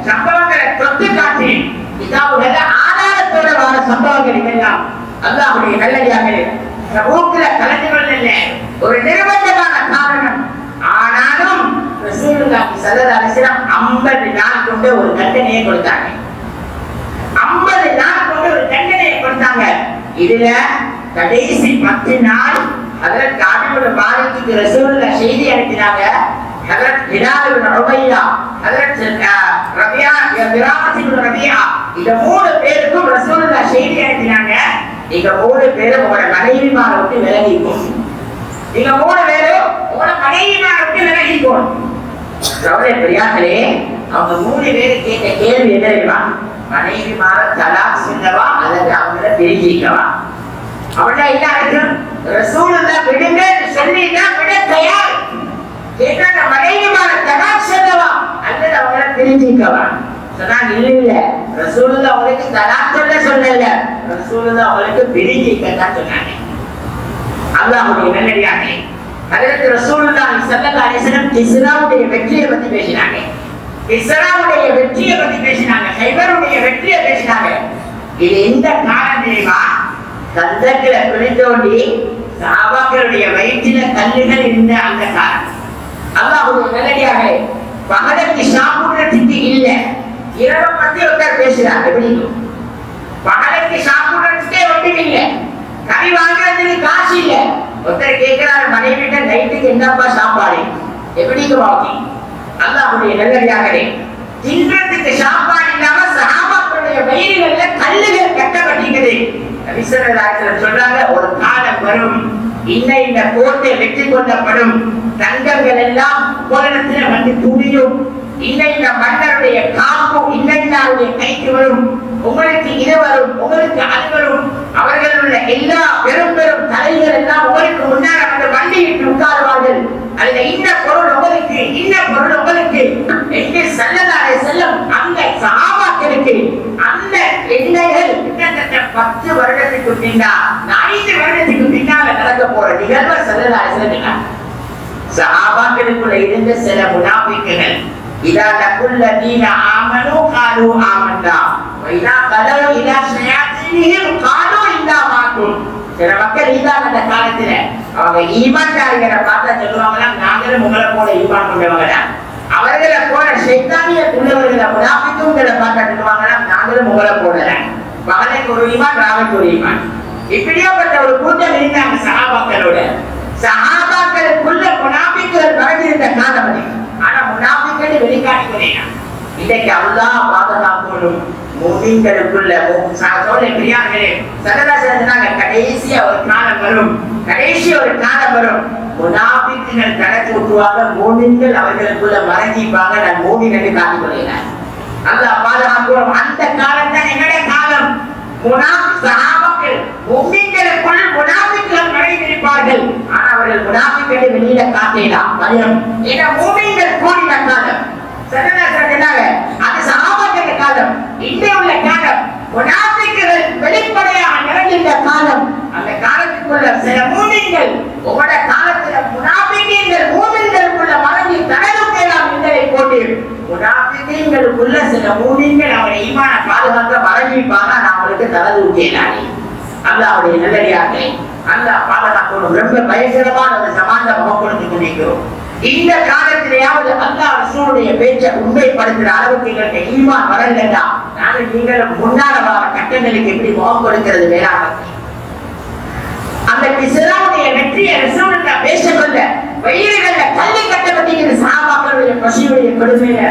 சம்பவங்களை தொட்டு காட்டி கிதாபுல ஆதாரத்தோட வர சம்பவங்கள் இதெல்லாம். அல்லாஹ்வுடைய நல்லடியார்களே, தபூக்ல கலந்து கொள்ளல ஒரு நிர்பந்தமான காரணம். ஆனாலும் ரசூலுல்லாஹி ஸல்லல்லாஹு அலைஹி வஸல்லம் 50 நாள் கொண்டு ஒரு தண்டனையை கொடுத்தாங்க. 50 நாள் கொண்டு ஒரு தண்டனையை கொடுத்தாங்க. இதுல கடைசி 10 நாள் ஹஜ்ரத் காபிப் பின் மாலிக்கு ரசூலுல்லாஹ் செய்தி அனுப்பினாங்க. ஹஜ்ரத் ஹிலால் பின் உபையா, ஹஜ்ரத் ரபியா பிராமத் பின் ரபியா, இந்த 3 பேருக்கும் ரசூலுல்லாஹ் செய்தி அனுப்பினாங்க. நீங்க 3 பேரும் உங்களோட மனைவிமாரை விட்டு விலகிக்கோங்க. நீங்க 3 பேரும் உங்களோட மனைவிமாரை விட்டு விலகிக்கோங்க. சகோதர பெரியார்களே, அவங்க 3 பேரு கேட்ட கேள்வி என்ன தெரியுமா? மனைவிமார தலாக் சொல்லவா அல்லது அவங்கள பிரிஞ்சிக்கவா? அவள என்ன இருக்கு? ரசூலுல்லாஹ் விடுங்க சொல்லினா விட தயார். கேட்டாங்க, மனைவிமார தலாக் சொல்லவா அல்லது அவங்கள பிரிஞ்சிக்கவா? சொன்னாங்க, இல்ல இல்ல, ரசூலுல்லாஹ் அவங்களுக்கு தலாக் சொல்லல, ரசூலுல்லாஹ் அவங்களுக்கு பிரிஞ்சிக்கத்தான் சொன்னாங்க. அல்லாஹ்வுடைய நல்லடியார்களே, ஹஜ்ரத் ரசூலுல்லாஹி ஸல்லல்லாஹு அலைஹி வஸல்லம் கிஸ்ராவுடைய வெற்றியை பத்தி பேசினாங்க. கிஸ்ராவுடைய வெற்றியை பத்தி பேசினாங்க, ஹைபருடைய வெற்றியை பேசினாங்க. இது இந்த காலம் தெரியுமா? கந்தக்கில குளித்தோண்டி சஹாபாக்களுடைய வயிற்றில கல்லுகள் இருந்த அந்த காலம். அல்லாஹ்வுடைய நல்லடியார்களே, பகலுக்கு சாப்பிடுறதுக்கு இல்ல, இரவு பத்தி ஒருத்தர் பேசுறாங்க. எப்படி பகலுக்கு சாப்பிடுறதுக்கே ஒன்றும் இல்லை, கறி வாங்குறதுக்கு காசு இல்ல. ஒருத்தர் கேட்கிறாரு, மனைவிட்ட நைட்டுக்கு என்னப்பா சாப்பாடு, எப்படிக்கு வாங்கி? அல்லாஹ்வுடைய நல்லடியார்களே, தின்றதுக்கு சாப்பாடு இல்லாம சஹாபாக்களுடைய வயிறுகள்ல கல்லுகள் கட்டப்பட்டிருக்குது. நபி சொல்றாங்க, ஒரு காலம் வரும், இந்த கோட்டை வெற்றி கொள்ளப்படும், தங்கங்கள் எல்லாம் உலகத்தில் வந்து குவியும், இந்த மன்னருடைய காப்பு இன்னையாருடைய கைக்கு வரும், உங்களுக்கு இது வரும், உங்களுக்கு அது வரும், அவர்கள் உள்ள எல்லா பெரும் பெரும் தலைகள் எல்லாம் உங்களுக்கு முன்னால் வந்து வண்டியிட்டு உட்காருவார்கள், அதுல இந்த பொருள் உங்களுக்கு, இந்த பொருள் உங்களுக்கு என்று செல்லதாரே செல்லும். அந்த சஹாபாக்களுக்கு அந்த எண்ணெய்கள் கிட்டத்தட்ட 10 வருடத்துக்கு பின்னால், 5 வருடத்துக்கு பின்னால நடக்க போற நிகழ்வை செல்லதாரே செல்லுங்க. சஹாபாக்களுக்குள்ள இருந்த சில முனாஃபிக்குகள், இதா லகுல்லதீன ஆமனு காலு ஆமன்னா வைதா கலரு இலா ஷயாத்தீனிஹிம் காலு இன்னா மாக்கும். சில மக்கள் இதான் அந்த காலத்துல அவங்க ஈமான்தாரிகளை பார்த்தா சொல்லுவாங்களா, நாங்களும் உங்களை போல ஈமான் கொண்டவங்க தான். அவர்களை போல ஷைத்தானிய உள்ளவர்களை முனாஃபிக்குகளை பார்த்தா சொல்லுவாங்களா, நாங்களும் உங்களை போலதான். பகலைக்கு ஒரு ஈமான், ராவைக்கு ஒரு ஈமான். இப்படியாப்பட்ட ஒரு கூட்டம் இருந்தாங்க சஹாபாக்களோட. சஹாபாக்களுக்குள்ள முனாஃபிக்குகள் பரவியிருந்த காலம் அது. ஆனா முனாஃபிக்குகளை வெளிக்காட்டிக்கிறேன். இன்னைக்கு அல்லாஹ் பாதுகாக்கணும். மூமின்களுக்குள்ள பிரியார்களே சல்லல்லாஹு கடைசியா ஒரு காலம் வரும், கடைசி ஒரு காலம் வரும், முனாஃபிக்குகள் தனக்கு விட்டுவாங்க, மூமின்கள் அவர்களுக்குள்ள மறைஞ்சிப்பாங்க. நான் மூமின் என்று காட்டிக் கொள்கிறேன். அல்லாஹ் பாதுகாக்கணும். அந்த காலம் தான் எங்களுடைய காலம். சஹாபாக்கள் மூமின்களுக்குள் முனாஃபிக்குகள் மறைந்திருப்பார்கள். ஆனா அவர்கள் முனாஃபிக்குகளை வெளியில காட்டலாம். பயம். ஏன்னா மூமின்கள் கூடின காலம். அது சஹாபாக்கள் காலம். இங்கே உள்ள காலம் முனாஃபிக்குகள் வெளிப்படையாக நிறைந்த காலம். அந்த காலத்துக்குள்ள சில மூமின்கள், உங்களோட காலத்துல முனாஃபிக்குகள் மூமின்களுக்குள்ள மறைஞ்சி தனதுக்கெல்லாம் நிந்தனை போட்டு, முனாஃபிக்குகளுக்குள்ள சில மூமின்கள் அவரை ஈமான பாதுகாக்க மறைஞ்சிப்பாங்க. நான் அவங்களுக்கு தனது உத்தியலானே அல்லாஹ்வுடைய நல்லடியார்களே, அல்லாஹ் பாதுகாக்கணும். ரொம்ப பயங்கரமான ஒரு சமாதான முகப்படுத்திக் கொண்டிருக்கிறோம். இந்த காலத்திலேயாவது அல்லாஹ் ரசூலுடைய பேச்சை உண்மைப்படுத்துற அளவுக்கு எங்களுக்கு ஈமான் வரலன்னா, நாங்கள் நீங்களும் முன்னால வர கட்டங்களுக்கு எப்படி முகம் கொடுக்கிறது வேளாண். அந்த கிஸ்ராவுடைய வெற்றியை ரசூலுல்லாஹ் பேசக்கொள்ள வயிறுகள்ல கல்வி கட்டப்பட்டிருக்கிற சஹாபாக்களுடைய பசியுடைய கொடுமையில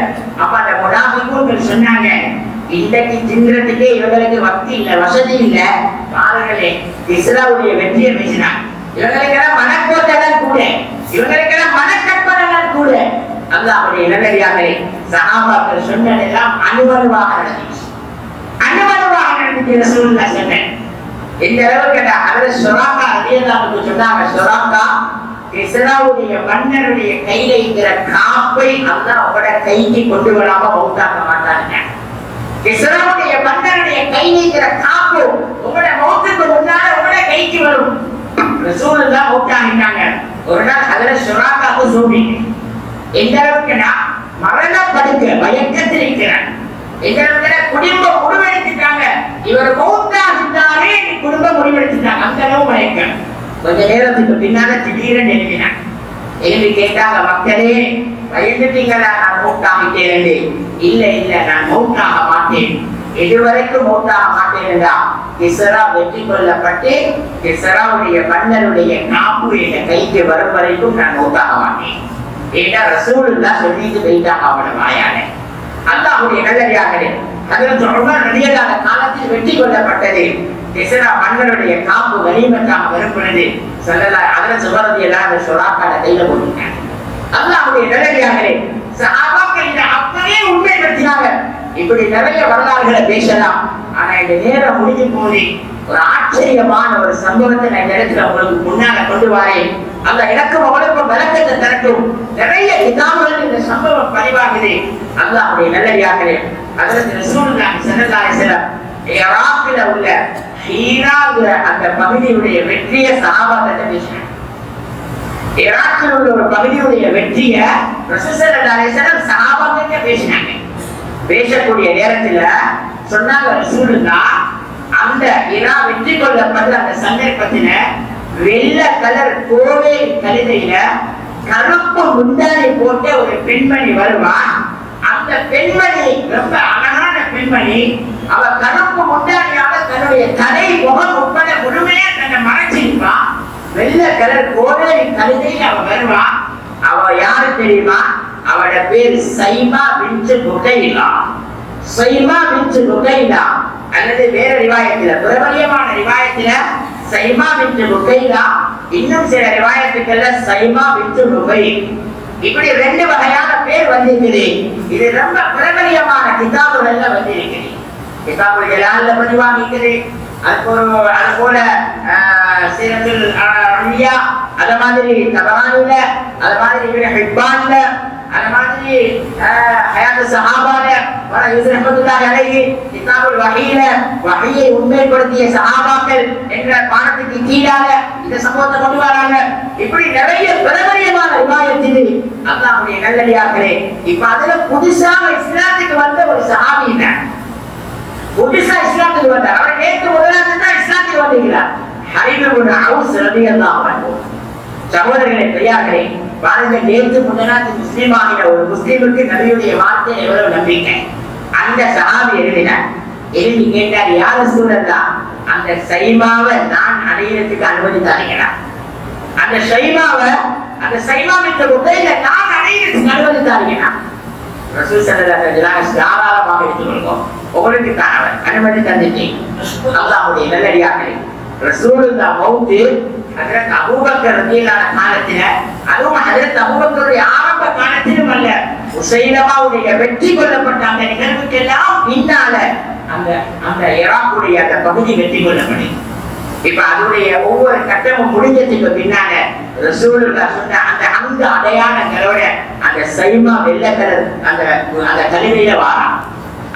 அப்ப அந்த முனாஃபிக்குகள் சொன்னாங்க, இன்றைக்கு தின்றதுக்கே இவங்களுக்கு வக்தி இல்ல, வசதி இல்ல. பாருங்களே, கிஸ்ராவுடைய வெற்றியை பேசினாங்க. இவங்களுக்கெல்லாம் மனக்கோட்டதான் கூட, இவங்களுக்கெல்லாம் மனக்கற்பனைதான் கூட. அல்லாஹ்வுடைய நல்லடியார்களே, சஹாபாக்கள் சொன்னதெல்லாம் அனுமதிவாக நடந்துச்சு. அனுமதிவாக நடந்துச்சு. ரசூலுல்லாஹ் சொன்னாங்க. இந்த அளவுக்கு ஹஜ்ரத் சுராக்கா ரலியல்லாஹு அன்ஹு சொன்னாங்க, சுராக்கா கிஸ்ராவுடைய மன்னருடைய கையில இருக்கிற காப்பை அல்லாஹ் அவட கைக்கு கொண்டு வராம மௌத்தாக்க மாட்டாங்க. கிஸ்ராவுடைய மன்னருடைய கையில இருக்கிற காப்பு உங்களோட மௌத்துக்கு முன்னால உங்களோட கைக்கு வரும். ரசூலுல்லாஹ் மௌத்தாகிட்டாங்க. ஒரு நாள் ஹஜ்ரத் சுராக்காவுக்கு சூடிட்டு, எந்த அளவுக்குன்னா மரணப்படுக்க பயக்கத்தில் இருக்கிறார். எந்த அளவுக்கு குடும்பம் முடிவெடுத்துட்டாங்க, இவர் மௌத்தாகிட்டாரே குடும்பம் முடிவெடுத்துட்டாங்க. அந்த அளவு மயக்கம். கொஞ்ச நேரத்துக்கு பின்னால திடீரென்று எழுதினாங்க. எழுதி கேட்டாங்க, மக்களே பயந்துட்டீங்களா நான் மௌத்தாகிட்டேன்? இல்ல இல்ல, நான் மௌத்தாக மாட்டேன். இதுவரைக்கும் மௌத்தாக மாட்டேன் என்றா, கிஸ்ரா வெற்றி கொள்ளப்பட்டு கிஸ்ராவுடைய மன்னருடைய காப்பு என்ற கைக்கு வரும் வரைக்கும் நான் மௌத்தாக மாட்டேன். ஏன்னா ரசூலுல்லாஹ் சொல்லிட்டு போயிட்டாங்க அவன வாயால. அல்லாஹ்வுடைய நல்லடியார்களே, ஹஜ்ரத் உமர் ரலியல்லாஹு அன்ஹு காலத்தில் வெற்றி கொள்ளப்பட்டது. கிஸ்ரா மன்னருடைய காப்பு கனிமத்தாக வரும் பொழுது ஸல்லல்லாஹு ஹஜ்ரத் உமர் ரலியல்லாஹு அன்ஹு சுராக்காட கையில போட்டுட்டாங்க. அல்லாஹ்வுடைய நல்லடியார்களே, சஹாபாக்கள் இதை அப்படியே உண்மைப்படுத்தினாங்க. இப்படி நிறைய வரலாறுகளை பேசலாம். ஆனா இந்த நேரம் முடிஞ்சு போது ஒரு ஆச்சரியமான ஒரு சம்பவத்தை நான் இந்த இடத்துல உங்களுக்கு முன்னால கொண்டு வரேன். அந்த இலக்கம் அவளுக்கும் விளக்கத்தை திரட்டும். நிறைய கிதாபுகள் இந்த சம்பவம் பதிவாகுது. அல்லாஹ்வுடைய நல்லடியார்களே, ஹஜ்ரத் ரசூலுல்லாஹி ஸல்லல்லாஹு அலைஹி வஸல்லம் ஈராக்ல உள்ள ஹீராங்கிற அந்த பகுதியுடைய வெற்றியை சஹாபாக்கள் பேசினாங்க. ஈராக்ல உள்ள ஒரு பகுதியுடைய வெற்றியை ரசூல் ஸல்லல்லாஹு அலைஹி வஸல்லம் சஹாபாக்கள் பேசினாங்க. பேசக்கூடிய நேரத்துல சொன்னாங்க, ரசூலுல்லாஹ் அந்த இரா வெற்றி கொள்ளப்பட்ட அந்த சந்தர்ப்பத்துல வெள்ளை கலர் கோவை கழுதையில கருப்பு முந்தானை போட்ட ஒரு பெண்மணி வருவான். அந்த பெண்மணி ரொம்ப அழகான பெண்மணி. அவ கருப்பு முந்தானியால தன்னுடைய தலை முகம் உட்பட முழுமையா தன்னை மறைச்சிருப்பான். வெள்ளை கலர் கோவை கழுதையில் அவ வருவான். அவ யாரு தெரியுமா? அவட பேர் சைமா பின்த் முகைலா. சைமா பின்த் முகைலா அல்லது வேற ரிவாயத்துல பிரபலியமான ரிவாயத்துல சைமா பின்த் ருகைலா, இன்னும் சில ரிவாயத்துக்கள்ல சைமா பின்த் ருகைல், இப்படி ரெண்டு வகையான பேர் வந்திருக்குது. இது ரொம்ப பிரபலியமான கிதாபுகள்ல வந்திருக்குது. கிதாபுல் ஜலால்ல பதிவாக இருக்குது. அது போல சீரத்துல் அன்பியா, அத மாதிரி தபரானில, அத மாதிரி இப்னு ஹிப்பான்ல, அத மாதிரி ஹயாத் ஸஹாபால, வர யூசுப் ரஹ்மத்துல்லாஹி அலைஹி கிதாபுல் வஹீல, வஹீயை உண்மைப்படுத்திய சஹாபாக்கள் என்ற பாடத்துக்கு கீழாக இந்த சம்பவத்தை கொண்டு வராங்க. இப்படி நிறைய பிரபலியமான ரிவாயத்தில் அல்லாஹ்வுடைய நல்லடியார்களே. இப்ப அதுல புதுசாக இஸ்லாத்துக்கு வந்த ஒரு சஹாபி தான், புதுசா இஸ்லாத்துக்கு வந்தார். அவர் நேற்று முதலாவது தான் இஸ்லாத்துக்கு வந்தீங்களா? ஹரீப் இப்னு அவுஸ் ரலியல்லாஹு அன்ஹு. சகோதரர்களே, பெரியார்களே, பாருங்க, நேற்று முதலாவது முஸ்லீம் ஆகிற ஒரு முஸ்லீமுக்கு நபியுடைய வார்த்தை எவ்வளவு நம்பிக்கை. அந்த சஹாபி எழுதி கேட்டார், யார் ரசூலல்லாஹ், அந்த சைமாவை நான் அடையிறதுக்கு அனுமதி தரீங்களா? அந்த சைமாவை, அந்த சைமாவின் உபைல நான் அடையிறதுக்கு அனுமதி தரீங்களா? ரசூல் ஸல்லல்லாஹு அலைஹி வஸல்லம் தாராளமாக எடுத்துக்கொள்வோம், உங்களுக்கு தான் அனுமதி தந்துட்டேன். அல்லாஹ்வுடைய நல்லடியார்களே, ரசூலுல்லாஹ் மௌத் ஹஜ்ரத் அபூபக்கர் ரலியல்லாஹு காலத்தில, அதுவும் ஹஜ்ரத் அபூபக்கருடைய ஆரம்ப காலத்திலும் அல்ல, உசைலமாவுடைய வெற்றி கொள்ளப்பட்ட அந்த நிகழ்வுக்கெல்லாம் பின்னால அந்த ஈராக்குடைய அந்த பகுதி வெற்றி கொள்ளப்பட்டது. இப்ப அதனுடைய ஒவ்வொரு கட்டமும் முடிஞ்சதுக்கு பின்னால ரசூலுல்லாஹ் சொன்ன அந்த அடையாளங்களோட அந்த சைமா வெள்ளை கலர் அந்த கலிமையில வாரான்.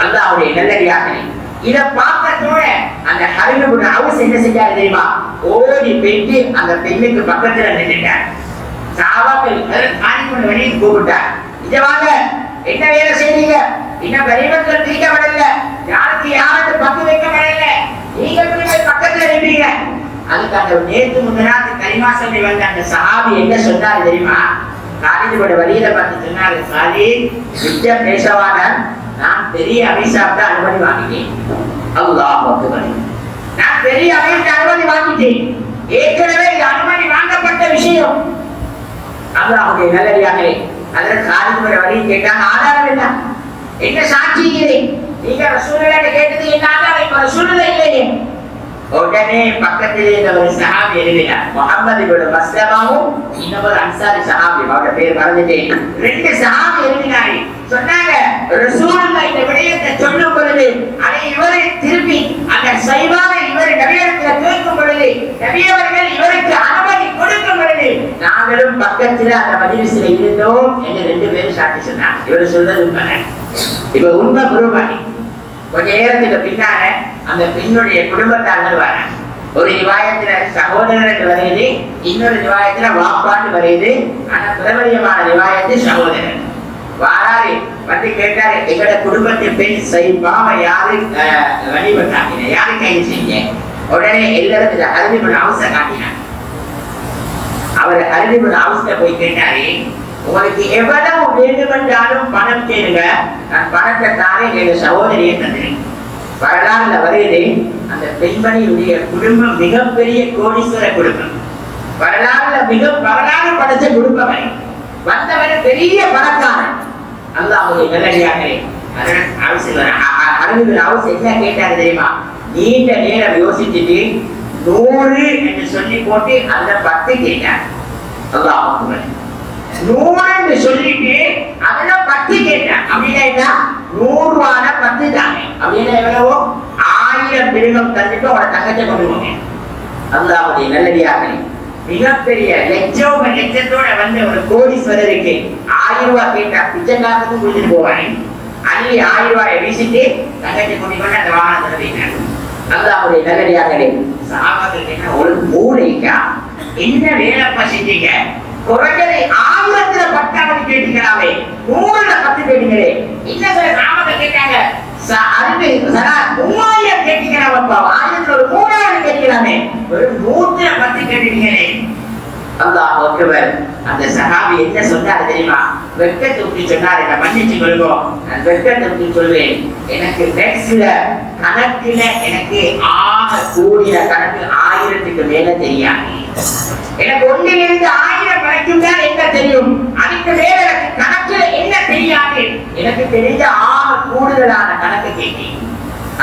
அல்லாஹ்வுடைய நல்லடியார்களே, இத பார்த்ததோட அந்த ஹரீப் இப்னு அவுஸ் என்ன செஞ்சாரு தெரியுமா? ஓடி போயிட்டு அந்த பெண்ணுக்கு பக்கத்துல நின்னுட்டார். சஹாபாக்கள் காணிக்கொண்டு வெளியே கூப்பிட்டார், இங்க வாங்க, என்ன வேலை செய்றீங்க? இன்னும் கரிமத்தில் தீர்க்கப்படல, யாருக்கு பங்கு வைக்கப்படல, நீங்க பக்கத்துல நின்றீங்க. அதுக்கு அந்த நேற்று முன்னாடி கரிமா சொல்லி வந்த அந்த சஹாபி என்ன சொன்னாரு தெரியுமா? காலிதோட வழியில பார்த்து சொன்னாரு, காலித் மிச்சம் பேசவான, நான் பெரிய அபிஷாப்ட அனுமதி வாங்கிட்டேன். அல்லாஹ் அக்பர், நான் பெரிய அபிஷாப்ட அனுமதி வாங்கிட்டேன். ஏற்கனவே இது அனுமதி வாங்கப்பட்ட விஷயம். அல்லாஹ்வுடைய நல்லடியார்களே, அதில் காலிதோட வழியை கேட்டாங்க, ஆதாரம் என்ன சாட்சிக்கிறேன்? நீங்க ரசூலுல்லாஹ் கேட்டது என்ன ஆதாரம்? இப்ப ரசூலுல்லாஹ் இல்லையே. உடனே பக்கத்திலே ஒரு சஹாபி எழுதினார், முஹம்மது இப்னு மஸ்லமாவும் இன்னொரு அன்சாரி சஹாபி, அவருடைய பேர் மறந்துட்டேன். ரெண்டு சஹாபி எழுதினாரு. சொன்னாங்க, ரசூலுல்லாஹ் இந்த விடயத்தை சொல்லும் பொழுது அதை இவரை திருப்பி அந்த சைபாவை இவர் நபியிடத்தில் கேட்கும் பொழுது நபி அவர்கள் இவருக்கு அனுமதி கொடுக்கும் பொழுது நாங்களும் பக்கத்தில் அந்த மஜ்லிஸில் இருந்தோம் என்று ரெண்டு பேரும் சாட்சி சொன்னாங்க. இவர் சொல்றது உண்மை. இப்ப உண்மை குருபானி. கொஞ்ச நேரத்துக்கு பின்னால அந்த பெண்ணுடைய குடும்பத்தார்கள் வர, ஒரு ரிவாயத்துல சகோதரர் வருது, இன்னொரு ரிவாயத்துல வாப்பான்னு வருது. ஆனா பிரபலியமான ரிவாயத்து சகோதரர் வாராரு. வந்து கேட்டாரு, எங்களோட குடும்பத்தின் பெண் சைபாவை யாரு வழிபட்டாங்க, யாரு கைது செஞ்ச? உடனே எல்லாரும் ஹரீப் இப்னு அவுஸ காட்டினார். அவர் ஹரீப் இப்னு அவுஸ போய் கேட்டாரு, உங்களுக்கு எவ்வளவு வேண்டுமென்றாலும் பணம் கேளுங்க, நான் பணத்தை தானே எங்க சகோதரியை தந்தேன். வரலாறுல வருகிறது, அந்த பெண்மணியுடைய குடும்பம் மிகப்பெரிய கோடீஸ்வர குடும்பம். வரலாறு படைச்ச குடும்பம். வந்தவர் பெரிய பணக்காரன். அல்லாஹ்வுடைய நல்லடியார்களே, ஹரீப் இப்னு அவுஸ் என்ன கேட்டாரு தெரியுமா? நீண்ட நேரம் யோசிச்சுட்டு 100 என்று சொல்லி போட்டு அந்த 10 கேட்டார். அல்லாஹ் அக்பர், 100 சொல்லிட்டு அதுல 10 கேட்டேன். அப்படின்னா 100 10 தானே, அப்படின்னா எவ்வளவோ 1000 மிருகம் தந்துட்டு அவரை தங்கத்தை கொண்டு போங்க. அல்லாஹ்வுடைய நல்லடியார்களே, மிகப்பெரிய லட்சத்தோட வந்த ஒரு கோடீஸ்வரருக்கு 1000 ரூபாய் கேட்டா பிச்சைக்காரத்துக்கும் கொடுத்துட்டு போவாங்க. அள்ளி 1000 ரூபாயை வீசிட்டு தங்கத்தை கொண்டு போய் அந்த வாகனத்தை வைக்கிறாங்க. அல்லாஹ்வுடைய நல்லடியார்களே, சஹாபாக்கள் கேட்டா ஒரு மூளைக்கா என்ன வேலைப்பா செஞ்சீங்க? குறைஞ்சது 1000த்துல 10 கேட்டீங்களாவே, 100ல 10 கேட்டீங்களே. என்ன சார் சஹாபாக்கள் கேட்டாங்க, 3000 கேட்டீங்களாப்பா, 1000த்துல ஒரு 3000 கேட்டீங்களாமே, ஒரு 100ல 10 கேட்டீங்களே. அல்லாஹ் அக்பர். அந்த சஹாபி என்ன சொன்னாரு தெரியுமா? வெட்கத்தை ஊற்றி சொன்னாரு, நான் மன்னிச்சு கொள்வோம், நான் வெட்கத்தை ஊற்றி சொல்வேன். எனக்கு நெக்ஸ்ட்ல கணக்குல எனக்கு ஆக கூடிய கணக்கு 1000க்கு மேல தெரியாது. எனக்கு 1லிருந்து 1000 வரைக்கும் தான் என்ன தெரியும், அதுக்கு மேல எனக்கு கணக்குல என்ன தெரியாது. எனக்கு தெரிஞ்ச ஆக கூடுதலான கணக்கு கேட்டேன்.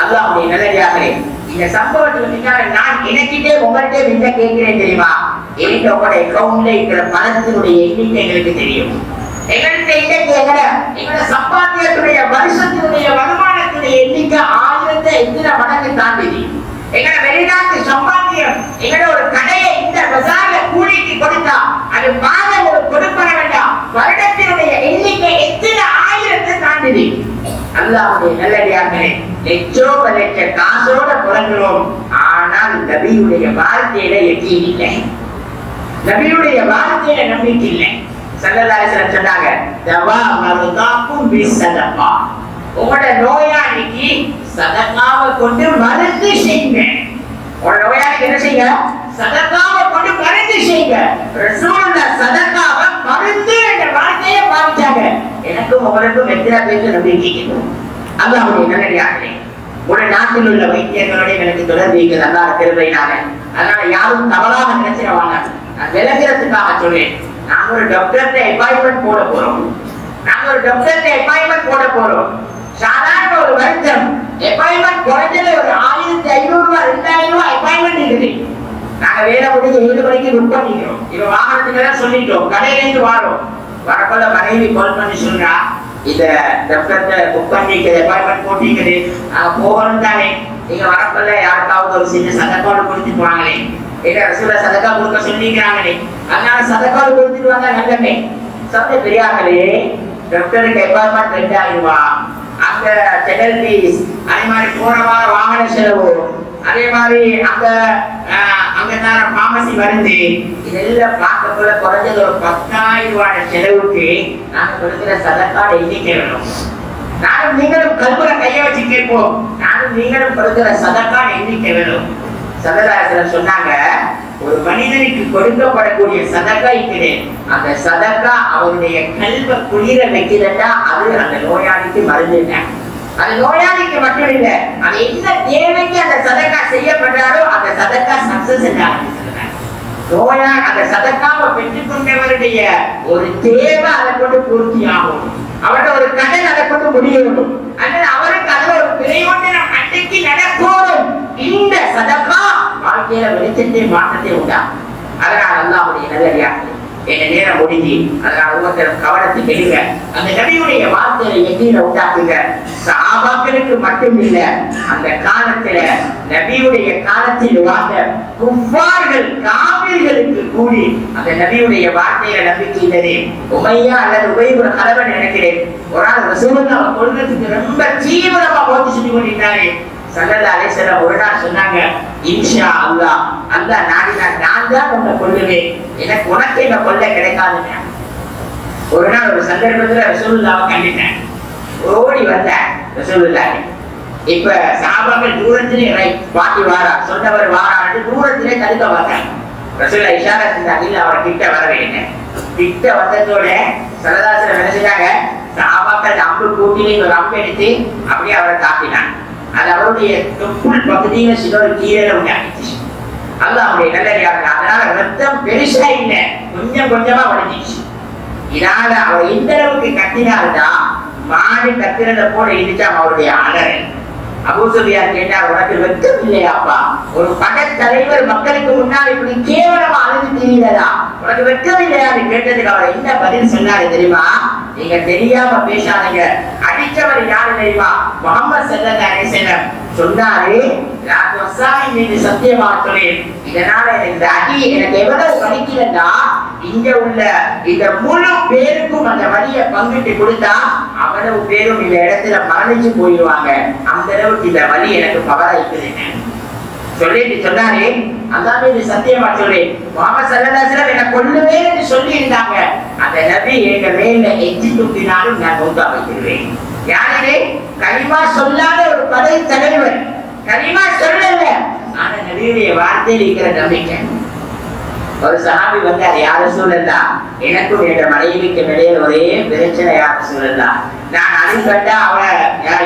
அல்லாஹ்வுடைய நல்லடியார்களே, இந்த சம்பவத்துக்கு பின்னால நான் எனக்கிட்டே உங்கள்கிட்ட என்ன கேட்கிறேன் தெரியுமா? என்கிட்ட உங்களோட அக்கௌண்ட்ல இருக்கிற பணத்தினுடைய எண்ணிக்கை எங்களுக்கு தெரியும். எங்கள்கிட்ட இன்னைக்கு எங்களோட சம்பாத்தியத்துடைய வருஷத்தினுடைய வருமானத்துடைய எண்ணிக்கை 1000 எத்தனை மடங்கு தாண்டிது. எங்களோட வெளிநாட்டு சம்பாத்தியம் எங்களோட ஒரு கடையை இந்த பஜார்ல கூலிக்கு கொடுத்தா அது மாதம் ஒரு கொடுப்பன வேண்டாம், வருடத்தினுடைய எண்ணிக்கை எத்தனை 1000 தாண்டிது. அல்லாஹ்வுடைய நல்லடியார்களே, லட்ச காசோட புறங்குறோம். ஆனால் நபியுடைய வாழ்க்கையில யகீன் இல்லை, நபியுடைய வாழ்க்கையில நம்பிக்கை இல்லை. ஸல்லல்லாஹு அலைஹி வஸல்லம் சொன்னாங்க, தவா மர்தாக்கும் பிஸ்ஸதகா, உங்களோட நோயாளிக்கு சதகாவை கொண்டு மருந்து செய்யுங்க. உங்களோட நோயாளிக்கு என்ன செய்யுங்க? சதகாவை கொண்டு மருந்து செய்யுங்க. ரசூலுல்லாஹ் சதகாவை மருந்து என்ற வார்த்தையை பாவிச்சாங்க. எனக்கும் உங்களுக்கும் எத்தனை பேருக்கு நம்பிக்கை? அல்லாஹ்வுடைய நல்லடியார்களே, ஒரு நாட்டில் உள்ள வைத்தியர்களோட எனக்கு தொடர்பு இருக்குது அல்லாஹ் கிருபையினால. அதனால யாரும் தவறாக நினைச்சிடவாங்க. நான் விளக்கிறதுக்காக சொல்றேன். நாங்க ஒரு டாக்டர்கிட்ட அப்பாயின்மெண்ட் போட போறோம். சாதாரண ஒரு வருத்தம் அப்பாயின்மெண்ட் குறைஞ்சது ஒரு 1500 ரூபாய் 2000 ரூபாய் அப்பாயின்மெண்ட் இருக்குது. நாங்க வேலை முடிஞ்சு 7 மணிக்கு புக் பண்ணிக்கிறோம். இப்ப வாகனத்துக்கு சொல்லிட்டோம், கடையில இருந்து வரோம். வரப்போல மனைவி கால் பண்ணி சொல்றா, இத டாக்டர்கிட்ட புக் பண்ணிக்க அப்பாயின்மெண்ட் போட்டிருக்குது, நாங்க போகணும் தானே, நீங்க வரப்போல யாருக்காவது ஒரு சின்ன சதக்காடு கொடுத்துட்டு வாங்களே, எங்க ரசூலுல்லாஹ் சதக்கா கொடுக்க சொல்லிக்கிறாங்களே, அதனால சதக்காடு கொடுத்துட்டு வாங்க. நல்லமே சப்த பெரியார்களே, டாக்டருக்கு அப்பாயின்மெண்ட் 2000 ரூபாய், அங்க செடல் ஃபீஸ், அதே மாதிரி போன வாரம் வாகன செலவு, அதே மாதிரி அங்க பார்மசி மருந்து, இதெல்லாம் பார்க்க போல குறைஞ்சது ஒரு 10,000 ரூபாய் செலவுக்கு நாங்க கொடுக்கிற சதக்காடு எண்ணிக்கை வேணும். நானும் நீங்களும் கல்புல கைய வச்சு கேட்போம், நானும் நீங்களும் கொடுக்கிற சதக்காடு எண்ணிக்கை வேணும். ஸல்லல்லாஹு அலைஹி வஸல்லம் சொன்னாங்க, ஒரு மனிதனுக்கு கொடுக்கப்படக்கூடிய சதக்கா இருக்குது, அந்த சதக்கா அவருடைய கல்வ குளிர வைக்கிறதா அது அந்த நோயாளிக்கு மருந்து. அந்த நோயாளிக்கு மட்டும் இல்லை, அது என்ன தேவைக்கு அந்த சதக்கா செய்யப்படுறாரோ அந்த சதக்கா சக்சஸ் நோயாளி அந்த சதக்காவை பெற்றுக் கொண்டவருடைய ஒரு தேவை அதை கொண்டு பூர்த்தி ஆகும், அவருடைய ஒரு கடன் அதை கொண்டு முடியணும், அல்லது அவருக்கு அதுல ஒரு பிரயோஜனம் அன்றைக்கு நடக்கணும். இந்த சதக்கா வாழ்க்கையில வெளிச்சத்தை மாற்றத்தை உண்டா. அதனால அல்லாஹ்வுடைய நல்லடியார்களே, என்ன நேரம் முடிஞ்சு, அதனால ஒவ்வொருத்தரும் கவனத்துக்கு எடுங்க. அந்த நபியுடைய வார்த்தையை எண்ணீரை உண்டாக்குங்க. சஹாபாக்களுக்கு மட்டும் இல்ல, அந்த காலத்துல நபியுடைய காலத்தில் வாழ்ந்த குஃபார்கள் காபிர்களுக்கு கூடி அந்த நபியுடைய வார்த்தையில நம்பிக்கை இருந்தது. உமையா அல்லது உபைபுல் கலவன் நினைக்கிறேன், ஒரு நாள் ரசூலுல்லாஹ் கொள்றதுக்கு ரொம்ப தீவிரமா போட்டி சொல்லி கொண்டிருந்தாரு. ஸல்லல்லாஹு அலைஹி வஸல்லம் ஒரு நாள் சொன்னாங்க, இன்ஷா அல்லாஹ், அல்லாஹ் நாடினா நான் தான் உன்னை கொல்லுவேன், எனக்கு உனக்கு என்ன கொல்ல கிடைக்காதுங்க. ஒரு நாள் ஒரு சந்தர்ப்பத்துல ரசூலுல்லாஹ்வை கண்டிட்டேன், ஓடி வந்தேன் ரசூலுல்லாஹ். இப்ப சஹாபாக்கள் தூரத்திலே பாட்டி வாரா, சொன்னவர் வாரான்னு தூரத்திலே தடுக்க வந்தாங்க. ரசூலுல்லாஹ் இஷாரா செஞ்சாங்க, இல்ல அவரை கிட்ட வரவேன்னு. கிட்ட வந்ததோட ஸல்லல்லாஹு அலைஹி வஸல்லம் நினைச்சாங்க, சஹாபாக்கள் அம்பு கூட்டிலே ஒரு அம்பு எடுத்து அப்படியே அவரை தாக்கினாங்க. அது அவருடைய தொப்புள் பகுதியில சிலர் கீழே உண்டாக்கிச்சு. அல்லாஹ்வுடைய நல்லடியார்கள், அதனால ரத்தம் பெருசா இல்லை, கொஞ்சம் கொஞ்சமா வடிஞ்சிச்சு. இதனால அவர் எந்த அளவுக்கு கத்தினால்தான் மாடு கத்திரத போல இருந்துச்சா அவருடைய அலறல். அபூ சுஃபியான் கேட்டார், உனக்கு வெட்கம் இல்லையாப்பா? ஒரு படைத்தலைவர் மக்களுக்கு முன்னால் இப்படி கேவலமா அழுது தெரியுதா, உனக்கு வெட்கம் இல்லையான்னு கேட்டதுக்கு அவர் என்ன பதில் சொன்னாரு தெரியுமா? நீங்க தெரியாம பேசாதீங்க, அடிச்சவர் யாரு தெரியுமா? முஹம்மது ஸல்லல்லாஹு அலைஹி வஸல்லம் சொன்னாரு, மீது சத்தியமா சொல்றேன், இதனால இந்த அடி எனக்கு எவ்வளவு வலிக்கிறதா, இங்க உள்ள இந்த முழு பேருக்கும் அந்த வலியை பங்கிட்டு கொடுத்தா அவ்வளவு பேரும் இந்த இடத்துல மரணிச்சு போயிடுவாங்க, அந்த அளவுக்கு இந்த வலி எனக்கு பவராய்க்குதுங்க சொல்லிட்டு சொன்னாரு. அல்லாஹ் மீது சத்தியமா சொல்றேன், முஹம்மது ஸல்லல்லாஹு அலைஹி வஸல்லம் என்ன கொல்லுவேன்னு சொல்லி இருந்தாங்க, அந்த நபி எங்க மேல எஞ்சி துப்பினாலும் நான் மௌத்தா வைக்கிறேன். யாரே கலிமா சொல்லாத ஒரு படை தலைவர், கலிமா சொல்லல, ஆனா நபியுடைய வார்த்தையில் இருக்கிற நம்பிக்கை. ஒரு சஹாபி வந்தார், யார சூழல்லா, எனக்கும் என்ற மனைவிக்கு இடையில ஒரே பிரச்சனை, யார சூழல்லா, நான் அனுப்பட்டா அவ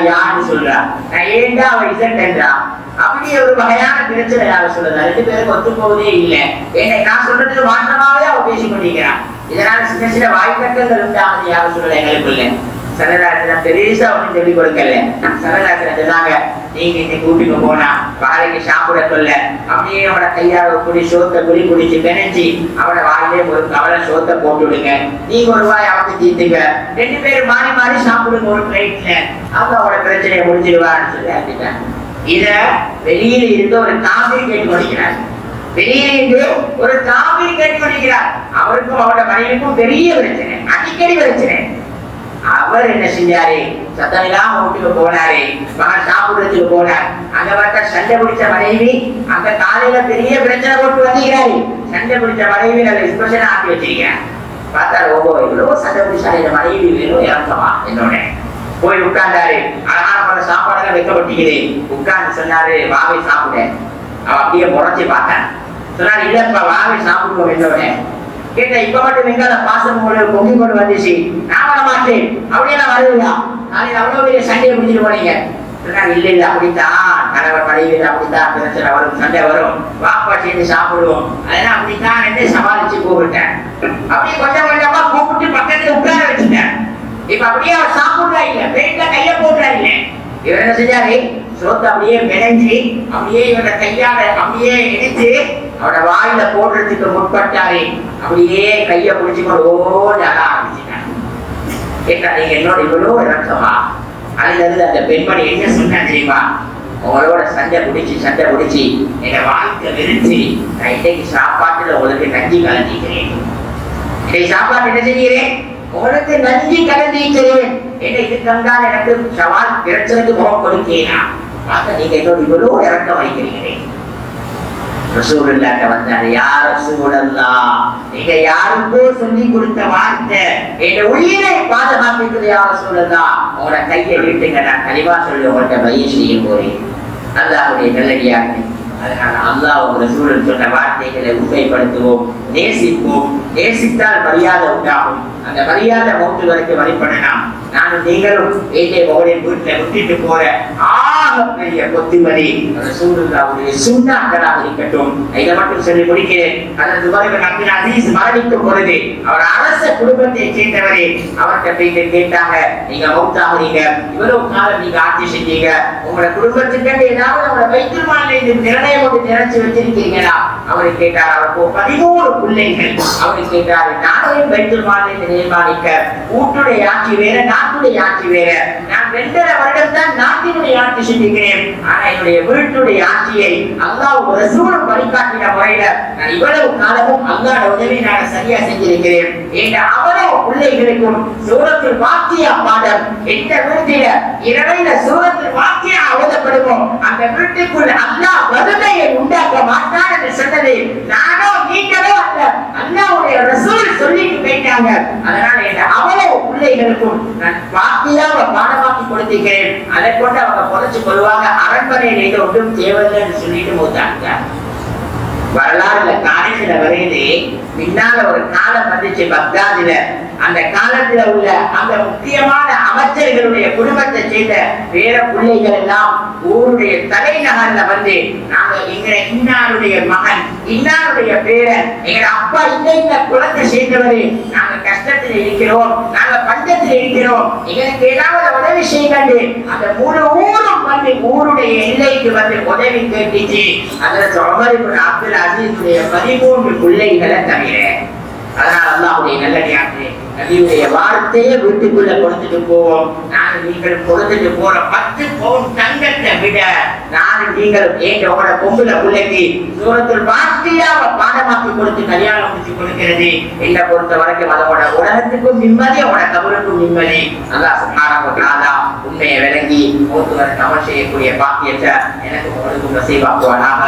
யாருன்னு சொல்றா, நான் ஏண்டா அவ இசட்டா, அப்படி ஒரு வகையான பிரச்சனை யார சூழல்லா, 2 பேருக்கு ஒத்து போவதே இல்லை. ஏன்னா நான் சொல்றது மாற்றமாவே அவ பேசிக் கொண்டிருக்கிறான். இதனால சின்ன சின்ன வாய்க்கட்டங்கள் உண்டாகுது யார சூழல் எங்களுக்குள்ள. ஸல்லல்லாஹு அலைஹி வஸல்லம் பெரிசா ஒன்றும் சொல்லிக் கொடுக்கல. ஸல்லல்லாஹு அலைஹி வஸல்லம் சொன்னாங்க, நீங்க இன்னைக்கு கூட்டிட்டு போனா வாழைக்கு சாப்பிட சொல்ல அப்படியே அவட கையால குடி சோத்தை குடிச்சு பிணைஞ்சி அவட வாயிலே ஒரு கவலை சோத்தை போட்டு விடுங்க. நீங்க ஒரு வாய் அவத்து தீர்த்துங்க, 2 பேரும் மாறி மாறி சாப்பிடுங்க ஒரு பிளேட்ல. அவங்க அவட பிரச்சனையை முடிஞ்சிருவான்னு சொல்லி ஆக்கிட்டாங்க. இத வெளியில இருந்து ஒரு காவிரி கேட்டு கொண்டிருக்கிறார். வெளியில இருந்து ஒரு காவிரி கேட்டு கொண்டிருக்கிறார். அவருக்கும் அவரோட மனைவிக்கும் பெரிய பிரச்சனை, அடிக்கடி பிரச்சனை. அவர் என்ன செஞ்சாரு, சத்தமில்லாம வீட்டுக்கு போனாரு, மகன் சாப்பிடுறதுக்கு போனார். அங்க பார்த்தா சண்டை பிடிச்ச மனைவி அந்த காலையில பெரிய பிரச்சனை போட்டு வந்திருக்கிறாரு. சண்டை பிடிச்ச மனைவி நல்ல எக்ஸ்பிரஷன் ஆக்கி வச்சிருக்கேன். பார்த்தா இவ்வளவு சண்டை பிடிச்சா இந்த மனைவி வேணும் இறக்கமா என்னோட போய் உட்கார்ந்தாரு. அழகான பல சாப்பாடுலாம் வைக்கப்பட்டிருக்குது. உட்கார்ந்து சொன்னாரு, வாவை சாப்பிட. அவ அப்படியே முறைச்சி பார்த்தான். சொன்னாரு, இல்லப்பா வாவை சாப்பிடுவோம் என்னோட. கேட்ட இப்ப மட்டும் எங்கால பாசம் உங்களுக்கு பொங்கி கொண்டு வந்துச்சு, நான் வர மாட்டேன் அப்படியே நான் வருவா. நாளைக்கு அவ்வளவு பெரிய சண்டையை முடிச்சுட்டு போனீங்க. இல்ல இல்ல அப்படித்தான் கணவர் மனைவியில் அப்படித்தான் பிரச்சனை வரும், சண்டை வரும், வாப்பா சேர்ந்து சாப்பிடுவோம், அதெல்லாம் அப்படித்தான் என்று சமாளிச்சு கூப்பிட்டேன். அப்படியே கொஞ்சம் கொஞ்சமா கூப்பிட்டு பக்கத்துல உட்கார வச்சுட்டேன். இப்ப அப்படியே அவர் சாப்பிடுறா இல்ல, பிளேட்ல கைய போடுறா இல்ல. இவர் என்ன செஞ்சாரு, சோத்தை அப்படியே பிணைஞ்சி அப்படியே இவரோட கையால அப்படியே எடுத்து அவரோட வாயில போடுறதுக்கு முற்பட்டாரு. அப்படியே கைய பிடிச்சு கொண்டு ஓடி அழ ஆரம்பிச்சுட்டாங்க. கேட்டா, நீங்க என்னோட இவ்வளவு இறக்கமா? அதுல அந்த பெண்மணி என்ன சொன்னா தெரியுமா, உங்களோட சண்டை பிடிச்சி எங்க வாழ்க்கை விரிச்சு நான் இன்னைக்கு சாப்பாட்டுல உங்களுக்கு நஞ்சு கலந்திக்கிறேன். இன்னைக்கு சாப்பாட்டு என்ன செய்கிறேன், உங்களுக்கு நஞ்சு கலந்திக்கிறேன். என்ன இது கண்டால் எனக்கு சவால் பிரச்சனைக்கு முகம் கொடுத்தீனா, பார்த்த நீங்க என்னோட இவ்வளவு இறக்கம் வைக்கிறீங்களே. ரசூலுல்லாஹ் வந்தாரு, யா ரசூலல்லாஹ், நீங்க யாருக்கோ சொல்லி கொடுத்த வார்த்தை என் உயிரை பாதுகாப்பிக்குது. யா ரசூலல்லாஹ், உங்களோட கையை நீட்டுங்க, நான் கலிமா சொல்லி உங்கள்கிட்ட பையன் செய்ய போறேன். அல்லாஹ்வுடைய நல்லடியார்களே, அதனால அல்லாஹ் உங்க ரசூலுல்லாஹ் சொன்ன வார்த்தைகளை உண்மைப்படுத்துவோம், நேசிப்போம். நேசித்தால் மரியாதை உண்டாகும். அந்த மரியாதை மௌத்து வரைக்கும் வழிபடலாம். நானும் நீங்களும் மகனின் வீட்டுல விட்டுட்டு போற ஆகப்பெரிய கொத்துமதி ரசூலுல்லாஹ்வுடைய சுன்னாக்களாக இருக்கட்டும். இதை மட்டும் சொல்லி முடிக்கிறேன். அதற்கு பிறகு அப்துல் அசீஸ் மரணிக்கும் பொழுது அவர் அரச குடும்பத்தை சேர்ந்தவரே. அவர்கிட்ட போயிட்டு கேட்டாங்க, நீங்க மௌத்தாகிறீங்க, இவ்வளவு காலம் நீங்க ஆட்சி செஞ்சீங்க, உங்களோட குடும்பத்துக்கு ஏதாவது உங்களோட பைத்துல் மால்ல இந்த நிர்ணயம் கொண்டு நிறைச்சு வச்சிருக்கீங்களா? அவரை கேட்டார். அவருக்கு 13 பிள்ளைகள். அவரை கேட்டாரு, நானே பைத்துல் மால்ல நிர்மாணிக்க வீட்டுடைய ஆட்சி வேற, நாட்டுடைய ஆட்சி வேற. நான் 2.5 வருடம் தான் நாட்டினுடைய ஆட்சி செஞ்சிருக்கிறேன். ஆனா என்னுடைய வீட்டுடைய ஆட்சியை அல்லாஹ் ரசூலும் வழிகாட்டின முறையில நான் இவ்வளவு காலமும் அல்லாஹ்வுடைய உதவி நான் சரியா செஞ்சிருக்கிறேன். என்ற அவ்வளவு பிள்ளைகளுக்கும் சூரத்துல் வாக்கியா பாடம் எந்த வீட்டில இரவையில சூரத்துல் வாக்கியா ஓதப்படுமோ அந்த வீட்டுக்குள் அல்லாஹ் வறுமையை உண்டாக்க மாட்டான் என்று சொன்னது நானோ நீங்களோ அல்ல, அல்லாஹ்வுடைய ரசூல் சொல்லிட்டு போயிட்டாங்க. அதனால என்ற அவ்வளவு பிள்ளைகளுக்கும் நான் வாக்கியாவை பாடமாக்கி கொடுத்திருக்கிறேன். அதை கொண்டு அவங்க பொழைச்சு கொள்வாங்க. அரண்மனையில் இது ஒன்றும் தேவையில்லைன்னு சொல்லிட்டு போட்டாங்க. வரலாறுல காலேஜில வரையிலே பின்னால ஒரு காலம் வந்துச்சு பக்தாதில. அந்த காலத்துல உள்ள அந்த முக்கியமான அமைச்சர்களுடைய குடும்பத்தை சேர்ந்த வேற பிள்ளைகள் எல்லாம் ஊருடைய தலைநகர்ல வந்து, நாங்க எங்க இன்னாருடைய மகன், இன்னாருடைய பேரன், எங்க அப்பா இந்த குலத்தை சேர்ந்தவரு, நாங்க கஷ்டத்தில் இருக்கிறோம், நாங்க பஞ்சத்தில் இருக்கிறோம், எங்களுக்கு ஏதாவது உதவி செய்யுங்க. அந்த முழு ஊரும் வந்து ஊருடைய எல்லைக்கு வந்து உதவி கேட்டுச்சு. அதுல உமர் இப்னு அப்துல் அசீஸுடைய 13 பிள்ளைகளை தவிர. அதனால அல்லாஹ்வுடைய நல்லடியார்களே, நபியுடைய வார்த்தையை வீட்டுக்குள்ள கொடுத்துட்டு போவோம். நானும் நீங்களும் கொடுத்துட்டு போற 10 பவுன் தங்கத்தை விட நானும் நீங்களும் உங்களோட பொம்புல பிள்ளைக்கு சூரத்துல் வாக்கியாவை பாடமாக்கி கொடுத்து கல்யாணம் முடிச்சு கொடுக்கிறது என்னை பொறுத்த வரைக்கும் அதோட உலகத்துக்கும் நிம்மதி, அவனோட கபருக்கும் நிம்மதி. அல்லாஹ் சுப்ஹானஹு வ தஆலா உண்மையை விளங்கி மௌத்து வரை அமல் செய்யக்கூடிய பாக்கியத்தை எனக்கு உங்களுக்கு நசீபாக்குவானாக.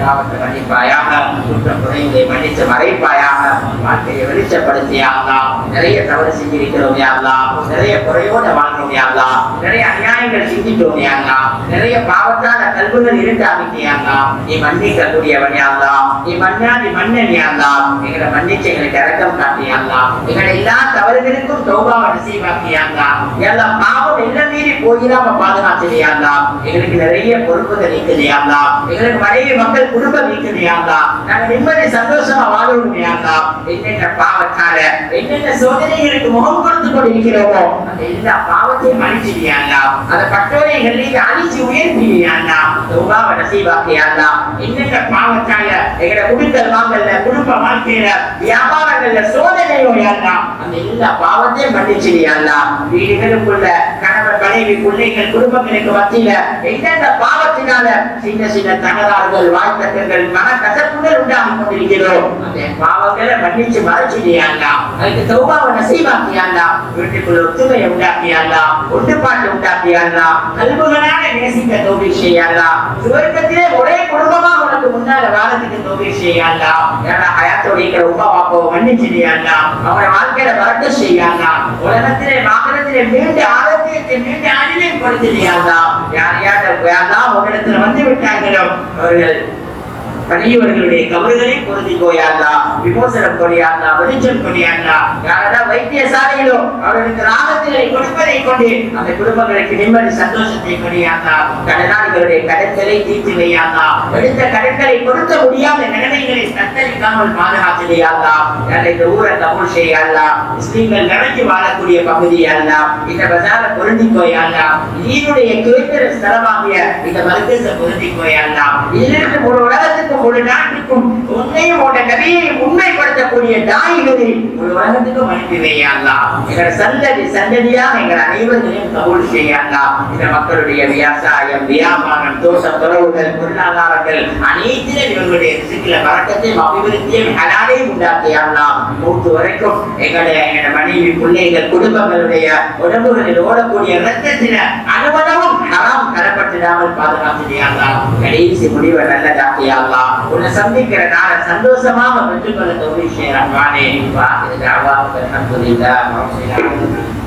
பாவத்தை மன்னிப்பாயாக, குற்றம் குறைகளை மன்னித்து மறைப்பாயாக, வாழ்க்கையை வெளிச்சப்படுத்தியா அல்லாஹ். நிறைய தவறு செஞ்சிருக்கிறோம் யா அல்லாஹ், நிறைய குறையோட வாழ்றோம் யா அல்லாஹ், நிறைய அநியாயங்கள் செஞ்சிட்டோம் யா அல்லாஹ், நிறைய பாவத்தான கல்வி கல்புகள் இருந்தாமிட்டியாங்களா நீ மன்னிக்க கூடியவனையாங்களா நீ மன்னாதி மன்னனியாங்களா எங்களை மன்னிச்சு எங்களுக்கு இறக்கம் காட்டியாங்களா எங்களை எல்லா தவறுகளுக்கும் தௌபாவை நசீபாக்கியாங்களா எல்லாம் பாவம் எல்லாம் மீறி போயிடாம பாதுகாத்துலையாங்களா எங்களுக்கு நிறைய பொறுப்புகள் இருக்குதையாங்களா எங்களுக்கு மனைவி மக்கள் குடும்பம் இருக்குதையாங்களா நாங்க நிம்மதி சந்தோஷமா வாழணுமையாங்களா என்னென்ன பாவத்தால என்னென்ன சோதனைகளுக்கு முகம் கொடுத்து கொண்டிருக்கிறோமோ அந்த எல்லா பாவத்தையும் அழிச்சிடியாங்களா அந்த பட்டோரைகள் நீங்க அழிச்சு உயர்த்தியாங்களா தௌபாவை நசீபாக்கியாங்களா என்னென்ன பாவத்தால எங்களோட குடுக்கல் வாங்கல்ல குடும்ப வாழ்க்கையில வியாபாரங்கள்ல சோதனையோ யாருனா அந்த எல்லா பாவத்தையும் மன்னிச்சிடியாங்களா வீடுகளுக்குள்ள கணவன் மனைவி பிள்ளைகள் குடும்பங்களுக்கு மத்தியில எந்தெந்த பாவத்தினால சின்ன சின்ன தகராறுகள் வாய்த்தங்கள் மன கசப்புகள் உண்டாகி கொண்டிருக்கிறோம் அந்த பாவங்களை மன்னிச்சு மறைச்சிடியாங்களா அதுக்கு தௌபாவை நசீபாக்கியாங்களா வீட்டுக்குள்ள ஒத்துமையை உண்டாக்கியாங்களா ஒட்டுப்பாட்டு உண்டாக்கியாங்களா கல்புகளான நேசிக்க தௌபீக் செய்யாங்களா சுவர்க்கத்திலே ஒரே குடும்பமா உனக்கு முன்னால வாரத்துக்கு தௌபீக் செய்யாங்களா ஏன்னா ஹயாத்தோட இருக்கிற உமா பாப்பாவை மன்னிச்சிடியாங்களா அவனை வாழ்க்கையில வரட்டு செய்யாங்களா உலகத்திலே வாகனத்திலே மீண்டு ஆரோக்கியத்தை மீண்டு அறிவையும் கொடுத்துடியாங்களா யார் யாரெல்லாம் உங்களிடத்துல வந்து விட்டாங்களோ அவர்கள் பெரியவர்களுடைய கவறுகளை பொருந்திக்கோயாங்களா விமோசனம் கொடியாங்களா வெளிச்சம் கொடியாங்களா யாரெல்லாம் வைத்தியசாலையிலோ அவர்களுக்கு ராகத்திலே கொடுப்பதை கொண்டு அந்த குடும்பங்களுக்கு நிம்மதி சந்தோஷத்தை கொடியாங்களா கடனாளிகளுடைய கடன்களை தீர்த்து வையாங்களா எடுத்த கடன்களை கொடுக்க முடியாத நிலைமைகளை தத்தளிக்காமல் பாதுகாத்துடையாங்களா இந்த ஊரை கபூல் செய்யாங்களா முஸ்லீம்கள் நிறைஞ்சு வாழக்கூடிய பகுதியாங்களா இந்த பஜார பொருந்திக்கோயாங்களா இதனுடைய குறிப்பிட்ட ஸ்தலமாகிய இந்த மருத்துவ பொருந்திக்கோயாங்களா இதிலிருந்து ஒரு உலகத்துக்கு ஒரு நாட்டுக்கும் உன்னையும் உன்னை நபியையும் உண்மைப்படுத்தக்கூடிய தாய்களை ஒரு உலகத்துக்கும் அனுப்பி வையாங்களா எங்களை சந்ததியாக எங்கள் அனைவர்களையும் கபூல் செய்யாங்களா இந்த மக்களுடைய விவசாயம் வியாபாரம் தோட்டம் துறவுகள் பொருளாதாரங்கள் அனைத்திலும் இவர்களுடைய ரிஸ்கில வரக்கத்தையும் அபிவிருத்தியும் ஹலாலையும் உண்டாக்கியாங்களா மூத்து வரைக்கும் எங்களுடைய மனைவி பிள்ளைகள் குடும்பங்களுடைய உடம்புகளில் ஓடக்கூடிய இரத்தத்தில அனுமதமும் ஹராம் கரப்பட்டுடாமல் பாதுகாத்துடையாங்களா கடைசி முடிவை நல்லதாக்கியாங்களா உன்னை சந்திக்கிற நாள சந்தோஷமாக பெற்றுக்கொள்ள தௌபீக் செய்யறான் வானே வாஹிர் தஅவாஹும் அல்ஹம்துலில்லாஹ்.